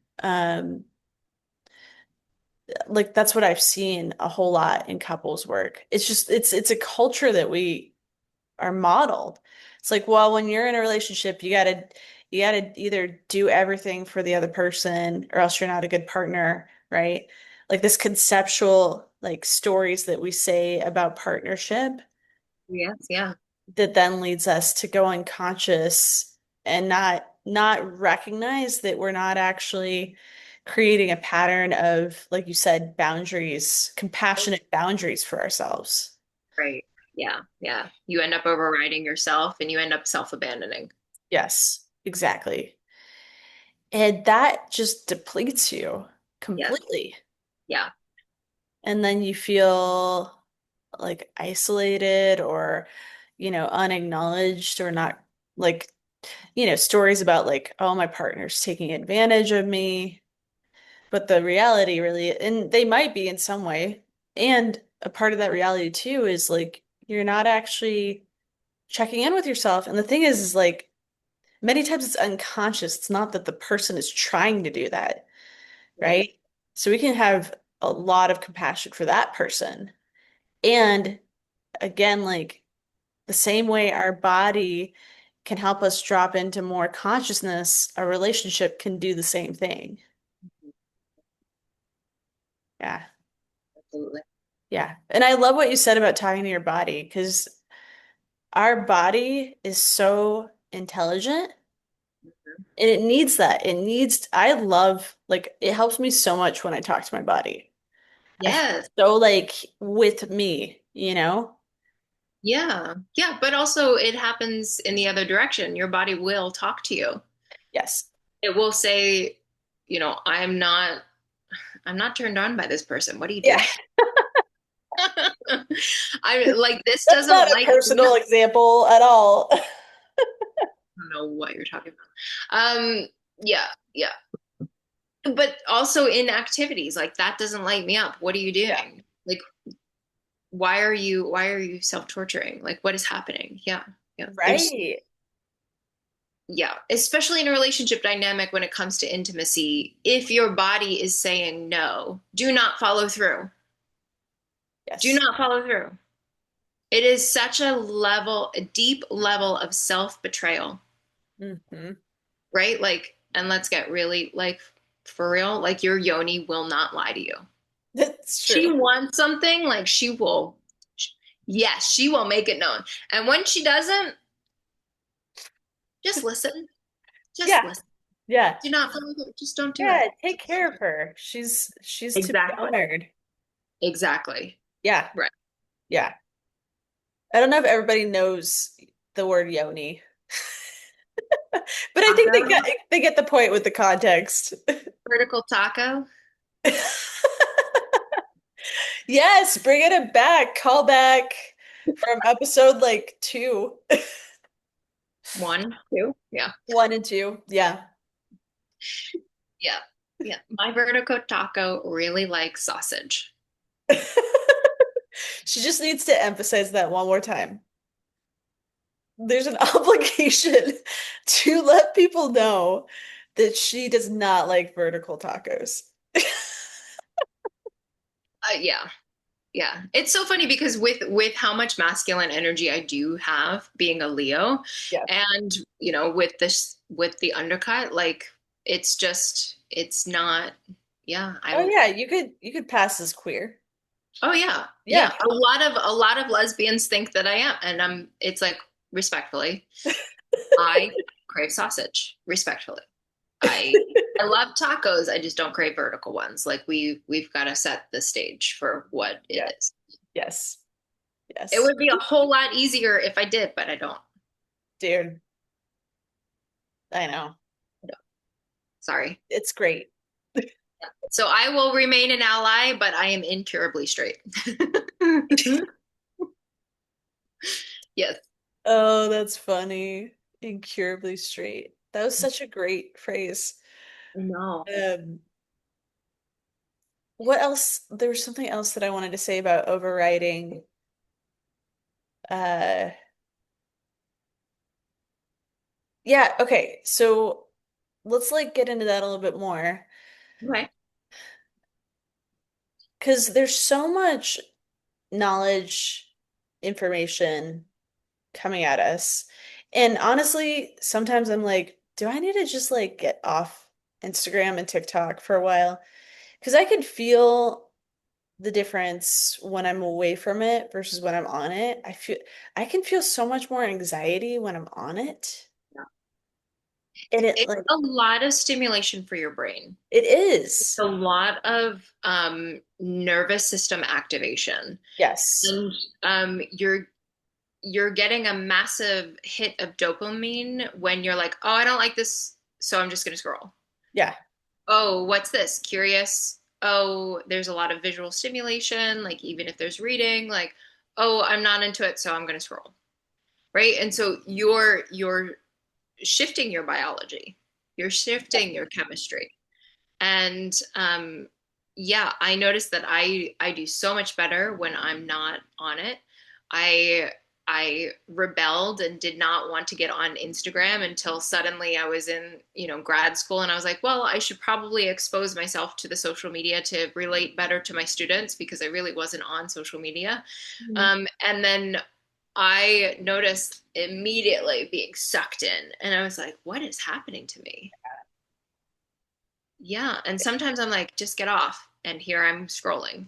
Like that's what I've seen a whole lot in couples work. It's just it's a culture that we are modeled. It's like, well, when you're in a relationship, you gotta either do everything for the other person or else you're not a good partner, right? Like this conceptual like stories that we say about partnership Yes, yeah. that then leads us to go unconscious and not recognize that we're not actually creating a pattern of, like you said, boundaries, compassionate boundaries for ourselves. Right. Yeah. Yeah. You end up overriding yourself and you end up self-abandoning. Yes, exactly. And that just depletes you Yes. completely. Yeah. And then you feel like isolated or, unacknowledged or not like, stories about like, oh, my partner's taking advantage of me. But the reality really, and they might be in some way. And a part of that reality too is like, you're not actually checking in with yourself. And the thing is like, many times it's unconscious. It's not that the person is trying to do that, Right. right? So we can have a lot of compassion for that person. And again, like the same way our body can help us drop into more consciousness, a relationship can do the same thing. Yeah. Absolutely. Yeah. And I love what you said about talking to your body because our body is so intelligent and it needs that. I love, like, it helps me so much when I talk to my body. I feel Yes. so like with me, you know? Yeah. Yeah. But also it happens in the other direction. Your body will talk to you. Yes. It will say, I'm not turned on by this person. What are you Yeah. doing? I like this That's doesn't not a like me. personal example at all. I don't know what you're talking about. Yeah, yeah. But also in activities, like that doesn't light me up. What are you Yeah. doing? Like, why are you self-torturing? Like, what is happening? Yeah, yeah. There's Right. yeah, especially in a relationship dynamic when it comes to intimacy, if your body is saying no, do not follow through. Do Yes. not follow through. It is such a deep level of self-betrayal, Hmm. right? Like, and let's get really like for real, like your yoni will not lie to you. That's She true. wants something, like yes, she will make it known. And when she doesn't, just listen. Just Yeah. listen. Yeah. Do not follow through. Just don't do it. Yeah. Take care of her. She's to be Exactly. honored. Exactly. Yeah. Right. Yeah. I don't know if everybody knows the word yoni, but I think Taco, they get the point with the context. vertical taco. Yes, bring it back. Call back from episode like two, One, two. Yeah. 1 and 2. Yeah. Yeah. Yeah. My vertical taco really likes sausage. She just needs to emphasize that one more time. There's an obligation to let people know that she does not like vertical tacos. Yeah. Yeah. It's so funny because with how much masculine energy I do have being a Leo Yeah. and with this with the undercut, like it's not yeah, Oh I yeah, you could pass as queer. oh yeah. Yeah. Yeah. A lot of lesbians think that I am and it's like respectfully, I crave sausage, respectfully. I I love tacos. I just don't crave vertical ones. Like we've got to set the stage for what Yeah. it is. Yes. It Yes. would be a whole lot easier if I did, but I don't. Dude, I know. I don't. Sorry. It's great. So I will remain an ally, but I am incurably straight. Yes. Oh, that's funny. Incurably straight. That was such a great phrase. No. Um, what else? There was something else that I wanted to say about overriding. Uh, yeah, okay. So let's like get into that a little bit more Okay. because there's so much knowledge, information coming at us. And honestly, sometimes I'm like, do I need to just like get off Instagram and TikTok for a while? Because I can feel the difference when I'm away from it versus when I'm on it. I can feel so much more anxiety when I'm on it. And it It's like a lot of stimulation for your brain. it It's is. a lot of nervous system activation. Yes. And you're getting a massive hit of dopamine when you're like, oh, I don't like this, so I'm just gonna scroll. Yeah. Oh, what's this? Curious. Oh, there's a lot of visual stimulation, like even if there's reading, like, oh, I'm not into it, so I'm gonna scroll. Right. And so you're shifting your biology, you're shifting your chemistry. And yeah, I noticed that I do so much better when I'm not on it. I I rebelled and did not want to get on Instagram until suddenly I was in, grad school, and I was like, well, I should probably expose myself to the social media to relate better to my students because I really wasn't on social media. Mhm. And then I noticed immediately being sucked in, and I was like, what is happening to me? Yeah. And sometimes I'm like, just get off. And here I'm scrolling.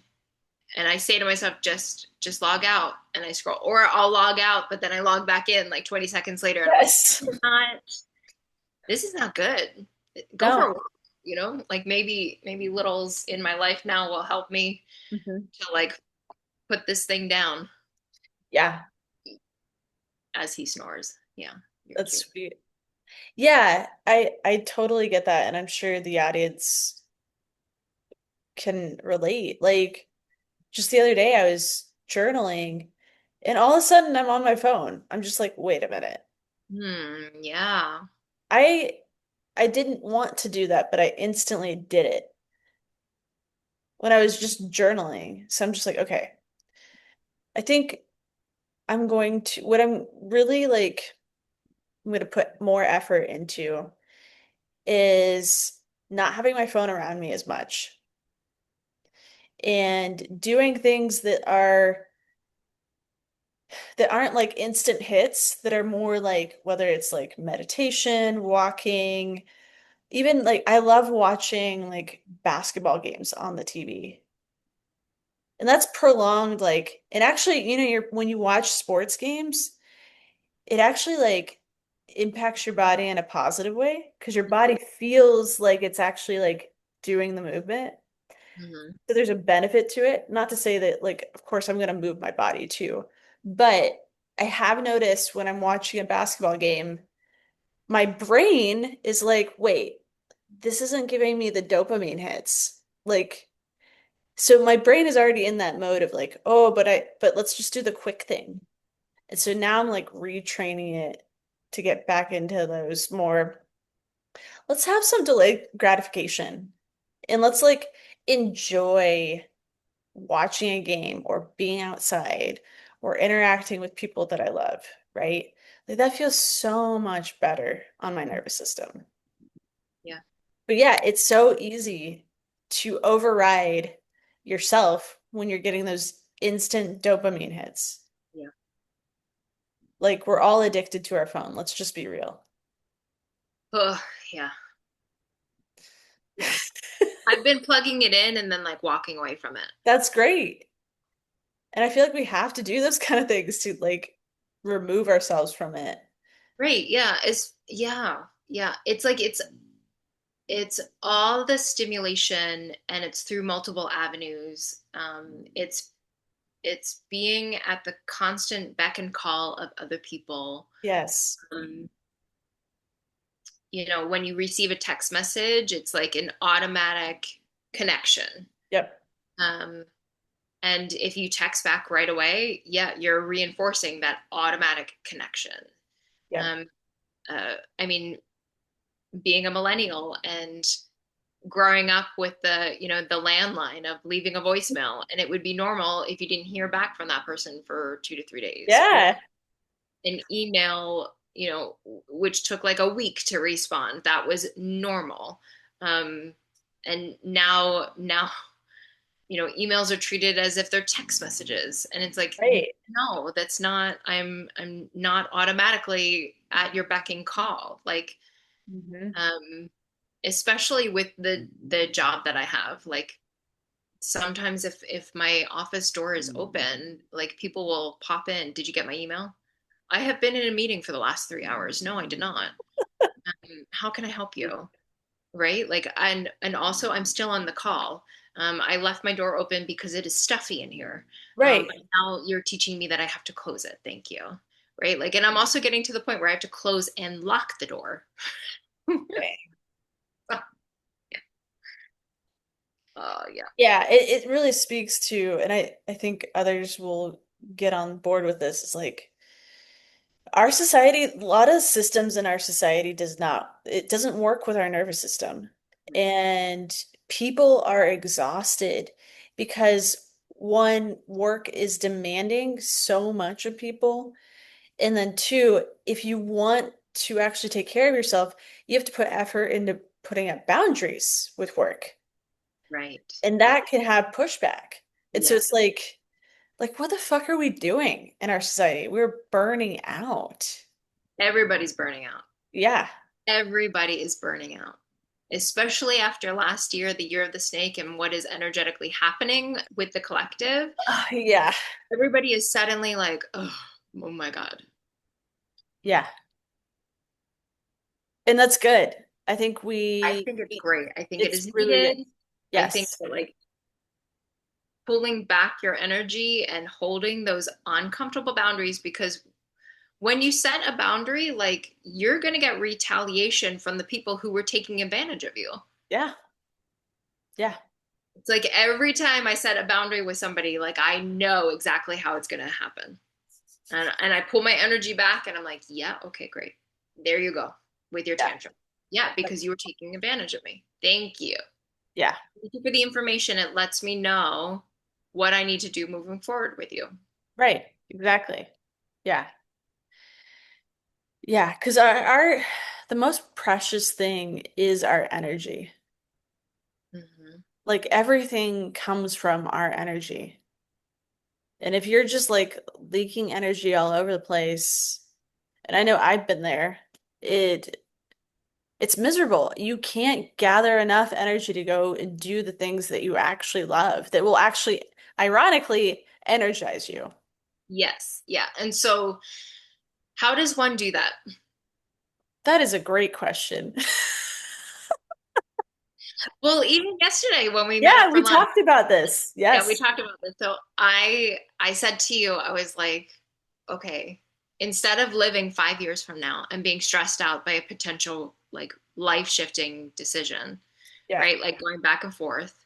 And I say to myself, just log out, and I scroll. Or I'll log out, but then I log back in like 20 seconds later and I'm like, Yes. not this is not good. Go for a No. walk, like maybe littles in my life now will help me Mhm. to like put this thing down Yeah, as he snores. Yeah, you're that's cute. sweet. Yeah, I totally get that, and I'm sure the audience can relate. Like just the other day I was journaling and all of a sudden I'm on my phone. I'm just like, wait a minute. Yeah. I I didn't want to do that, but I instantly did it when I was just journaling. So I'm just like, okay, I think I'm going to what I'm really like I'm going to put more effort into is not having my phone around me as much and doing things that aren't like instant hits, that are more like whether it's like meditation, walking, even like I love watching like basketball games on the TV. And that's prolonged like and actually, you're when you watch sports games, it actually like impacts your body in a positive way because your body feels like it's actually like doing the movement. Hmm. So there's a benefit to it. Not to say that, like, of course, I'm going to move my body too, but I have noticed when I'm watching a basketball game, my brain is like, wait, this isn't giving me the dopamine hits. Like, so my brain is already in that mode of like, oh, but let's just do the quick thing. And so now I'm like retraining it to get back into those more, let's have some delayed gratification and let's like enjoy watching a game or being outside or interacting with people that I love, right? Like that feels so much better on my nervous system. Yeah. But yeah, it's so easy to override yourself when you're getting those instant dopamine hits. Yeah. Like we're all addicted to our phone. Let's just be real. Oh, yeah. Yeah. I've been plugging it in and then like walking away from it. That's great. And I feel like we have to do those kind of things to like remove ourselves from it. Right. Yeah. Yeah. It's like it's all the stimulation and it's through multiple avenues. It's being at the constant beck and call of other people. Yes. Um, when you receive a text message, it's like an automatic connection. Yep. Um, and if you text back right away, yeah, you're reinforcing that automatic connection. Yep. Um, I mean, being a millennial and growing up with the landline of leaving a voicemail, and it would be normal if you didn't hear back from that person for 2 to 3 days, or Yeah. an email, which took like a week to respond. That was normal. um, and now emails are treated as if they're text messages, and it's like, Right. no, that's not. I'm not automatically at your beck and call, like, Hmm. um especially with the job that I have. Like, sometimes if my office door is open, like, people will pop in, did you get my email? I have been in a meeting for the last 3 hours. No, I did not. How can I help you? Right? Like, and also I'm still on the call. I left my door open because it is stuffy in here. Right. But now you're teaching me that I have to close it. Thank you. Right? Like, and I'm also getting to the point where I have to close and lock the door. Oh, yeah. Yeah, it really speaks to, and I think others will get on board with this. It's like our society, a lot of systems in our society it doesn't work with our nervous system. And people are exhausted because one, work is demanding so much of people. And then two, if you want to actually take care of yourself, you have to put effort into putting up boundaries with work. Right. And Yeah. that can have pushback. And so Yeah. it's like what the fuck are we doing in our society? We're burning out. Everybody's burning out. Yeah. Everybody is burning out, especially after last year, the year of the snake, and what is energetically happening with the collective. Yeah. Everybody is suddenly like, oh my God. Yeah. And that's good. I think I think it's great. I think it it's is really good. needed. I think Yes. that, like, pulling back your energy and holding those uncomfortable boundaries, because when you set a boundary, like, you're going to get retaliation from the people who were taking advantage of you. Yeah. Yeah. It's like every time I set a boundary with somebody, like, I know exactly how it's going to happen. And I pull my energy back and I'm like, yeah, okay, great. There you go with your Yeah. tantrum. Yeah, because you were taking advantage of me. Thank you. Yeah. Thank you for the information. It lets me know what I need to do moving forward with you. Right. Exactly. Yeah. Yeah. Because our the most precious thing is our energy. Mm-hmm. Like everything comes from our energy. And if you're just like leaking energy all over the place, and I know I've been there, it it's miserable. You can't gather enough energy to go and do the things that you actually love that will actually, ironically, energize you. Yes. Yeah. And so, how does one do that? That is a great question. Well, even yesterday when we met up Yeah, for we lunch, talked about this. yeah, we Yes. talked about this. So I said to you, I was like, okay, instead of living 5 years from now and being stressed out by a potential, like, life shifting decision, Yeah. right? Like, going back and forth,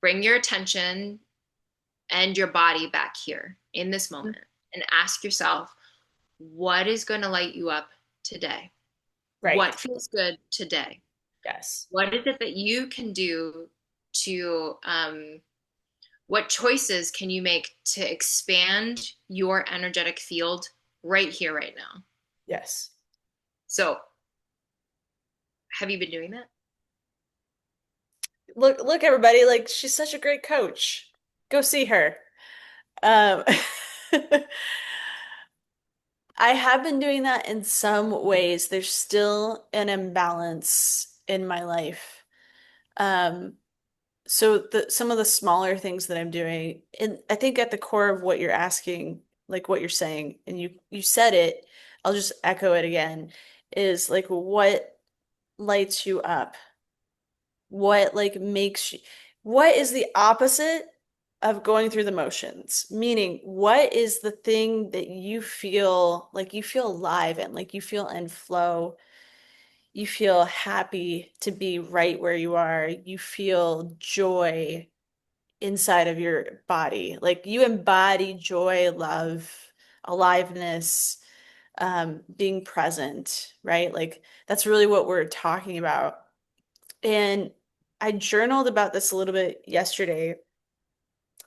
bring your attention and your body back here in this moment and ask yourself, what is going to light you up today? Right. What feels good today? Yes. What is it that you can do to, what choices can you make to expand your energetic field right here, right now? Yes. So, have you been doing that? Look, everybody, like she's such a great coach. Go see her. Um, I have been doing that in some ways. There's still an imbalance in my life. Um, so some of the smaller things that I'm doing, and I think at the core of what you're asking, like what you're saying, and you said it, I'll just echo it again, is like what lights you up? What like makes you, what is the opposite of going through the motions? Meaning, what is the thing that you feel like you feel alive and like you feel in flow? You feel happy to be right where you are. You feel joy inside of your body. Like you embody joy, love, aliveness, being present, right? Like that's really what we're talking about. And I journaled about this a little bit yesterday.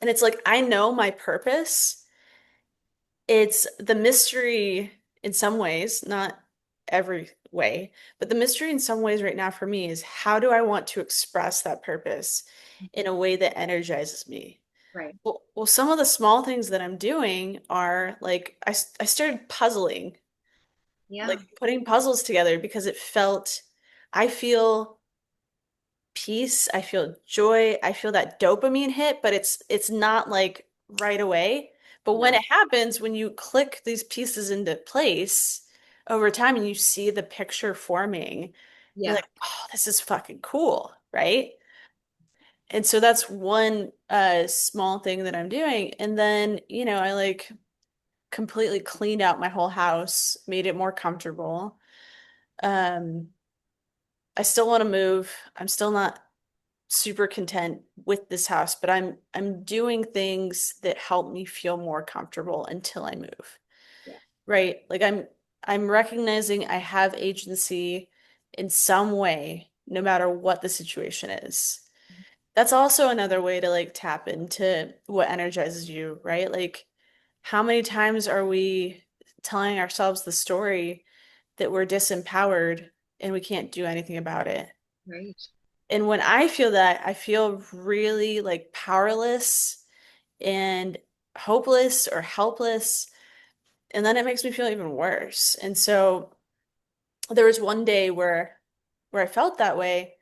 And it's like, I know my purpose. It's the mystery in some ways, not every way, but the mystery in some ways right now for me is how do I want to express that purpose in a way that energizes me? Right. Well, some of the small things that I'm doing are like I started puzzling, Yeah. like putting puzzles together because I feel peace, I feel joy, I feel that dopamine hit, but it's not like right away. But when Yeah. it happens, when you click these pieces into place, over time and you see the picture forming, you're Yeah. like, oh, this is fucking cool, right? And so that's one small thing that I'm doing. And then, I like completely cleaned out my whole house, made it more comfortable. Um, I still want to move. I'm still not super content with this house, but I'm doing things that help me feel more comfortable until I move. Yeah. Right? Like I'm recognizing I have agency in some way, no matter what the situation is. That's also another way to like tap into what energizes you, right? Like how many times are we telling ourselves the story that we're disempowered and we can't do anything about it? Right. And when I feel that, I feel really like powerless and hopeless or helpless. And then it makes me feel even worse. And so there was one day where I felt that way.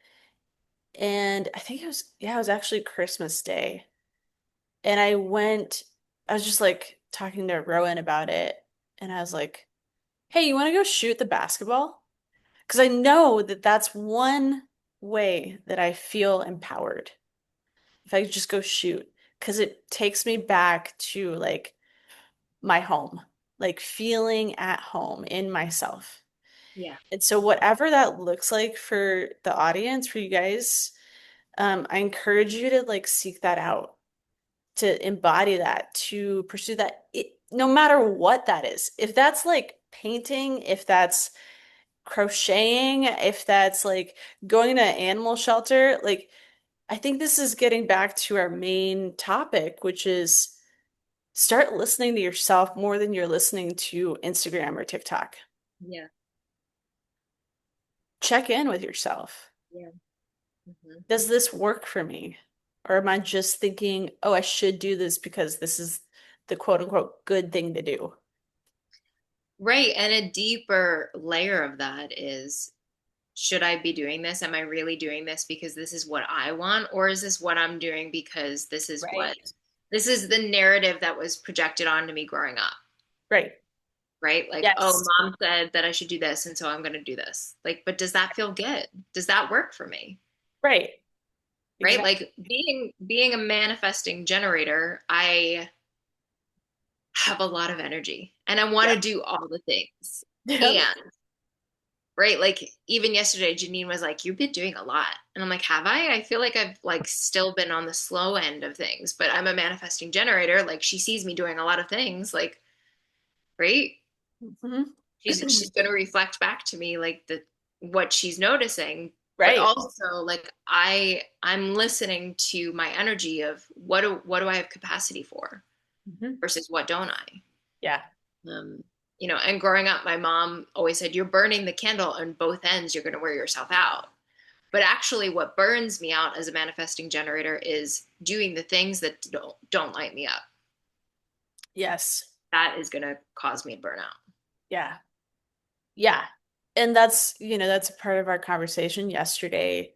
And I think it was actually Christmas Day. And I was just like talking to Rowan about it. And I was like, hey, you want to go shoot the basketball? Because I know that that's one way that I feel empowered. If I could just go shoot, because it takes me back to like my home, like feeling at home in myself. Yeah. And so, whatever that looks like for the audience, for you guys, I encourage you to like seek that out, to embody that, to pursue that, no matter what that is. If that's like painting, if that's crocheting, if that's like going to an animal shelter, like I think this is getting back to our main topic, which is start listening to yourself more than you're listening to Instagram or TikTok. Yeah. Check in with yourself. Yeah. Hmm. Does this work for me? Or am I just thinking, oh, I should do this because this is the quote unquote good thing to do? Right. And a deeper layer of that is, should I be doing this? Am I really doing this because this is what I want? Or is this what I'm doing because Right. this is the narrative that was projected onto me growing up, Right. right? Like, oh, Yes. mom said that I should do this, and so I'm going to do this. Like, but does that feel good? Does that work for me? Right. Right? Exactly. Like being a manifesting generator, I have a lot of energy and I want to Yep. do all the things. Yep. And right, like even yesterday, Janine was like, "You've been doing a lot," and I'm like, "Have I? I feel like I've like still been on the slow end of things, but I'm a manifesting generator. Like she sees me doing a lot of things, like right? Mhm. She's going to reflect back to me like the what she's noticing, but Right. also like I'm listening to my energy of what do I have capacity for Mhm. versus what don't I? Yeah. Um, and growing up, my mom always said, "You're burning the candle on both ends. You're going to wear yourself out." But actually, what burns me out as a manifesting generator is doing the things that don't light me up. Yes. That is going to cause me to burn out. Yeah. Yeah. And that's a part of our conversation yesterday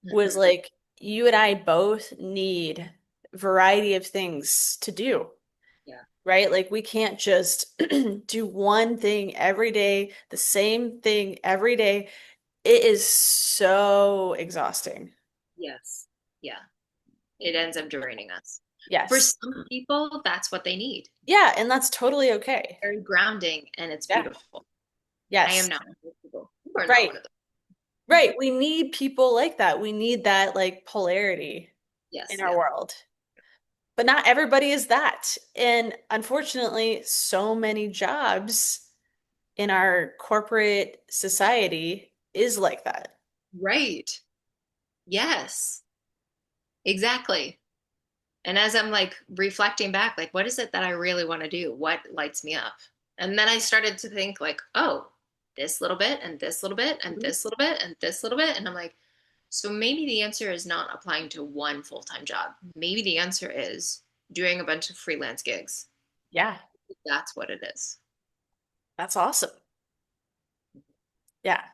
was Mhm. like you and I both need variety of things to do, Yeah. right? Like we can't just do one thing every day, the same thing every day. It is so exhausting. Yes. Yeah. It ends up draining us. For Yes. some people, that's what they need. Yeah, and that's totally okay. Very grounding and it's Yeah. beautiful. I am Yes. not one of those people. You are not Right. one of those. Right. We need people like that. We need that like polarity in Yes. our Yeah. world. But not everybody is that. And unfortunately, so many jobs in our corporate society is like that. Right. Yes. Exactly. And as I'm like reflecting back, like, what is it that I really want to do? What lights me up? And then I started to think, like, oh, this little bit and this little bit and Mhm. this little bit and this little bit. And I'm like, so maybe the answer is not applying to one full-time job. Maybe the answer is doing a bunch of freelance gigs. Yeah, That's what it is. that's awesome. Yeah.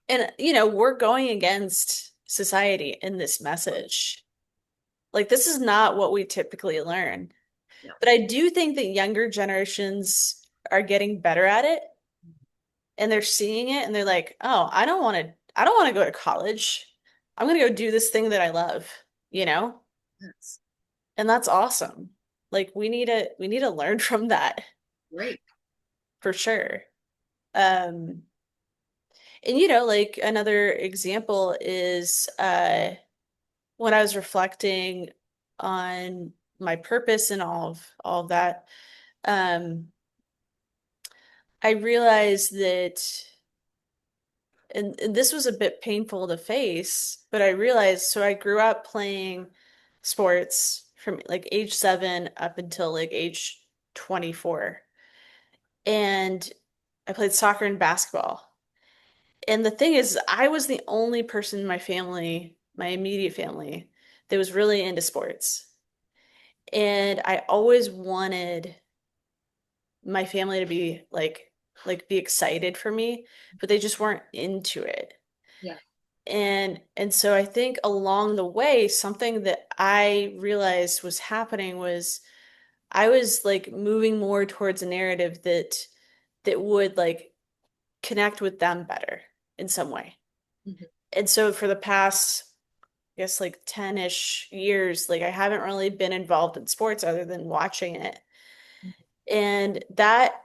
And, we're going against society in this message. Like, this is not what we typically learn. No. But I do think that younger generations are getting better at it. and they're seeing it and they're like, "Oh, I don't want to go to college. I'm going to go do this thing that I love," you know? That's And that's awesome. Like we need to learn from that great. for sure. Um and like another example is when I was reflecting on my purpose and all of that, um I realized that and this was a bit painful to face, but I realized so I grew up playing sports from like age 7 up until like age 24. And I played soccer and basketball. And the thing is, I was the only person in my family, my immediate family, that was really into sports. And I always wanted my family to be like be excited for me, but they just weren't into it. Yeah. And so I think along the way, something that I realized was happening was I was like moving more towards a narrative that would like connect with them better in some way. Mhm. And so for the past, I guess like 10-ish years, like I haven't really been involved in sports other than watching it. And that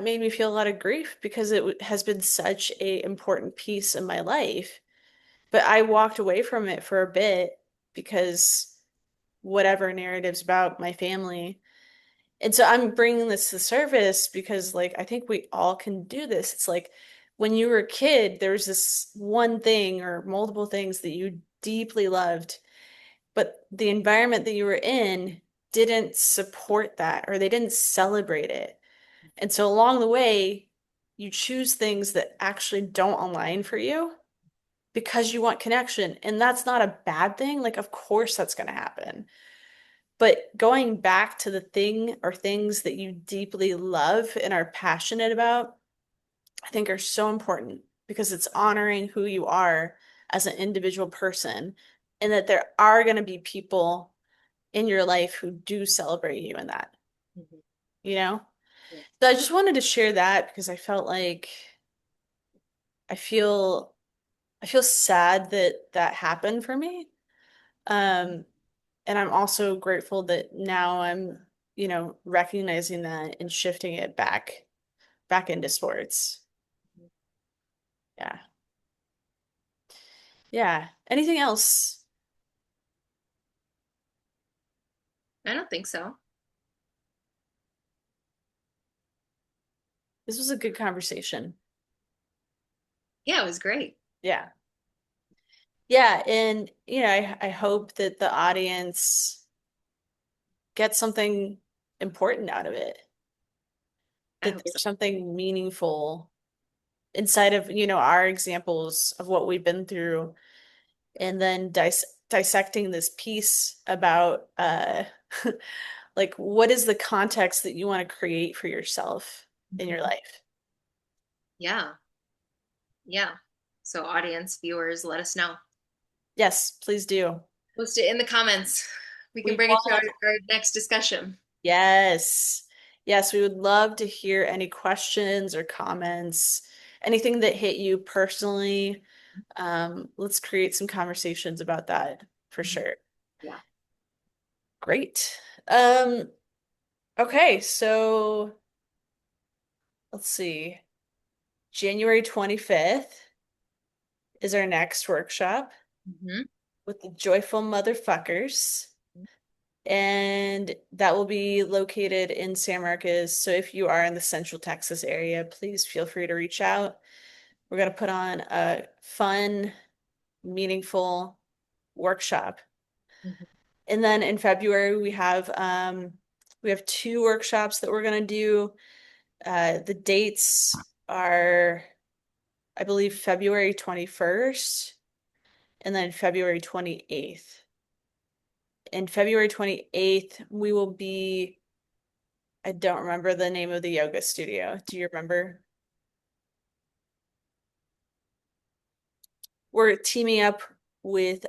made me feel a lot of grief because has been such a important piece of my life. But I walked away from it for a bit because whatever narratives about my family. And so I'm bringing this to the surface because, like, I think we all can do this. It's like when you were a kid, there was this one thing or multiple things that you deeply loved, but the environment that you were in didn't support that or they didn't celebrate it. And so along the way, you choose things that actually don't align for you because you want connection. And that's not a bad thing. Like, of course, that's going to happen. But going back to the thing or things that you deeply love and are passionate about, I think are so important because it's honoring who you are as an individual person and that there are going to be people in your life who do celebrate you in that, Mhm. you know? Yeah. So I just wanted to share that because I felt like I feel I feel sad that that happened for me. Um, and I'm also grateful that now I'm, recognizing that and shifting it back into sports. Yeah. Yeah. Anything else? I don't think so. This was a good conversation. Yeah, it was great. Yeah. Yeah, and I hope that the audience gets something important out of it, I that hope so. there's something meaningful inside of, our examples of what we've been through, and then dissecting this piece about like what is the context that you want to create for yourself in your Mhm. life. Yeah. Yeah. So, audience, viewers, let us know. Yes, please do. Post it in the comments. We can We bring it to want, our next discussion. yes. Yes, we would love to hear any questions or comments, anything that hit you personally. Let's create some conversations about that for Mhm. sure. Yeah. Great. Okay, so let's see. January 25th is our next workshop Hmm. with the Joyful Motherfuckers. And that will be located in San Marcos. So if you are in the Central Texas area, please feel free to reach out. We're going to put on a fun, meaningful workshop. Hmm. And then in February we have two workshops that we're going to do. The dates are I believe February 21st and then February 28th. In February 28th, we will be, I don't remember the name of the yoga studio. Do you remember? We're teaming up with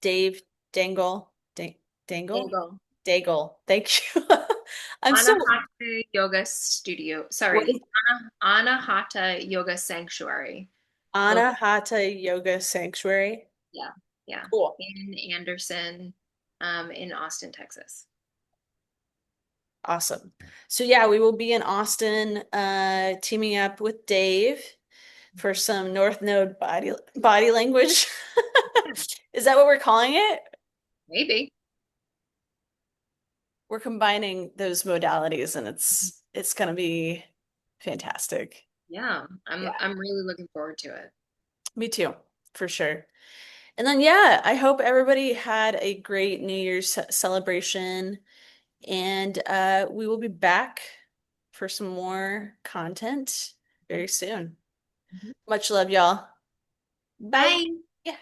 Dave Dangle. There you Dangle? go. Daigle. Thank you. I'm so, Anahata Yoga Studio. what is Sorry, Anahata Yoga Sanctuary. Anahata Yoga Sanctuary? Yeah, yeah. Cool. In Anderson, in Austin, Texas. Awesome. So yeah, we will be in Austin, teaming up with Dave for some North Node body language. Yeah, Is that what we're calling it? maybe. We're combining those modalities and it's gonna be fantastic. Yeah, Yeah, I'm really looking forward to it. me too, for sure. And then yeah, I hope everybody had a great New Year's celebration and we will be back for some more content very soon. Mhm. Much love, y'all. Bye. Bye. Yeah.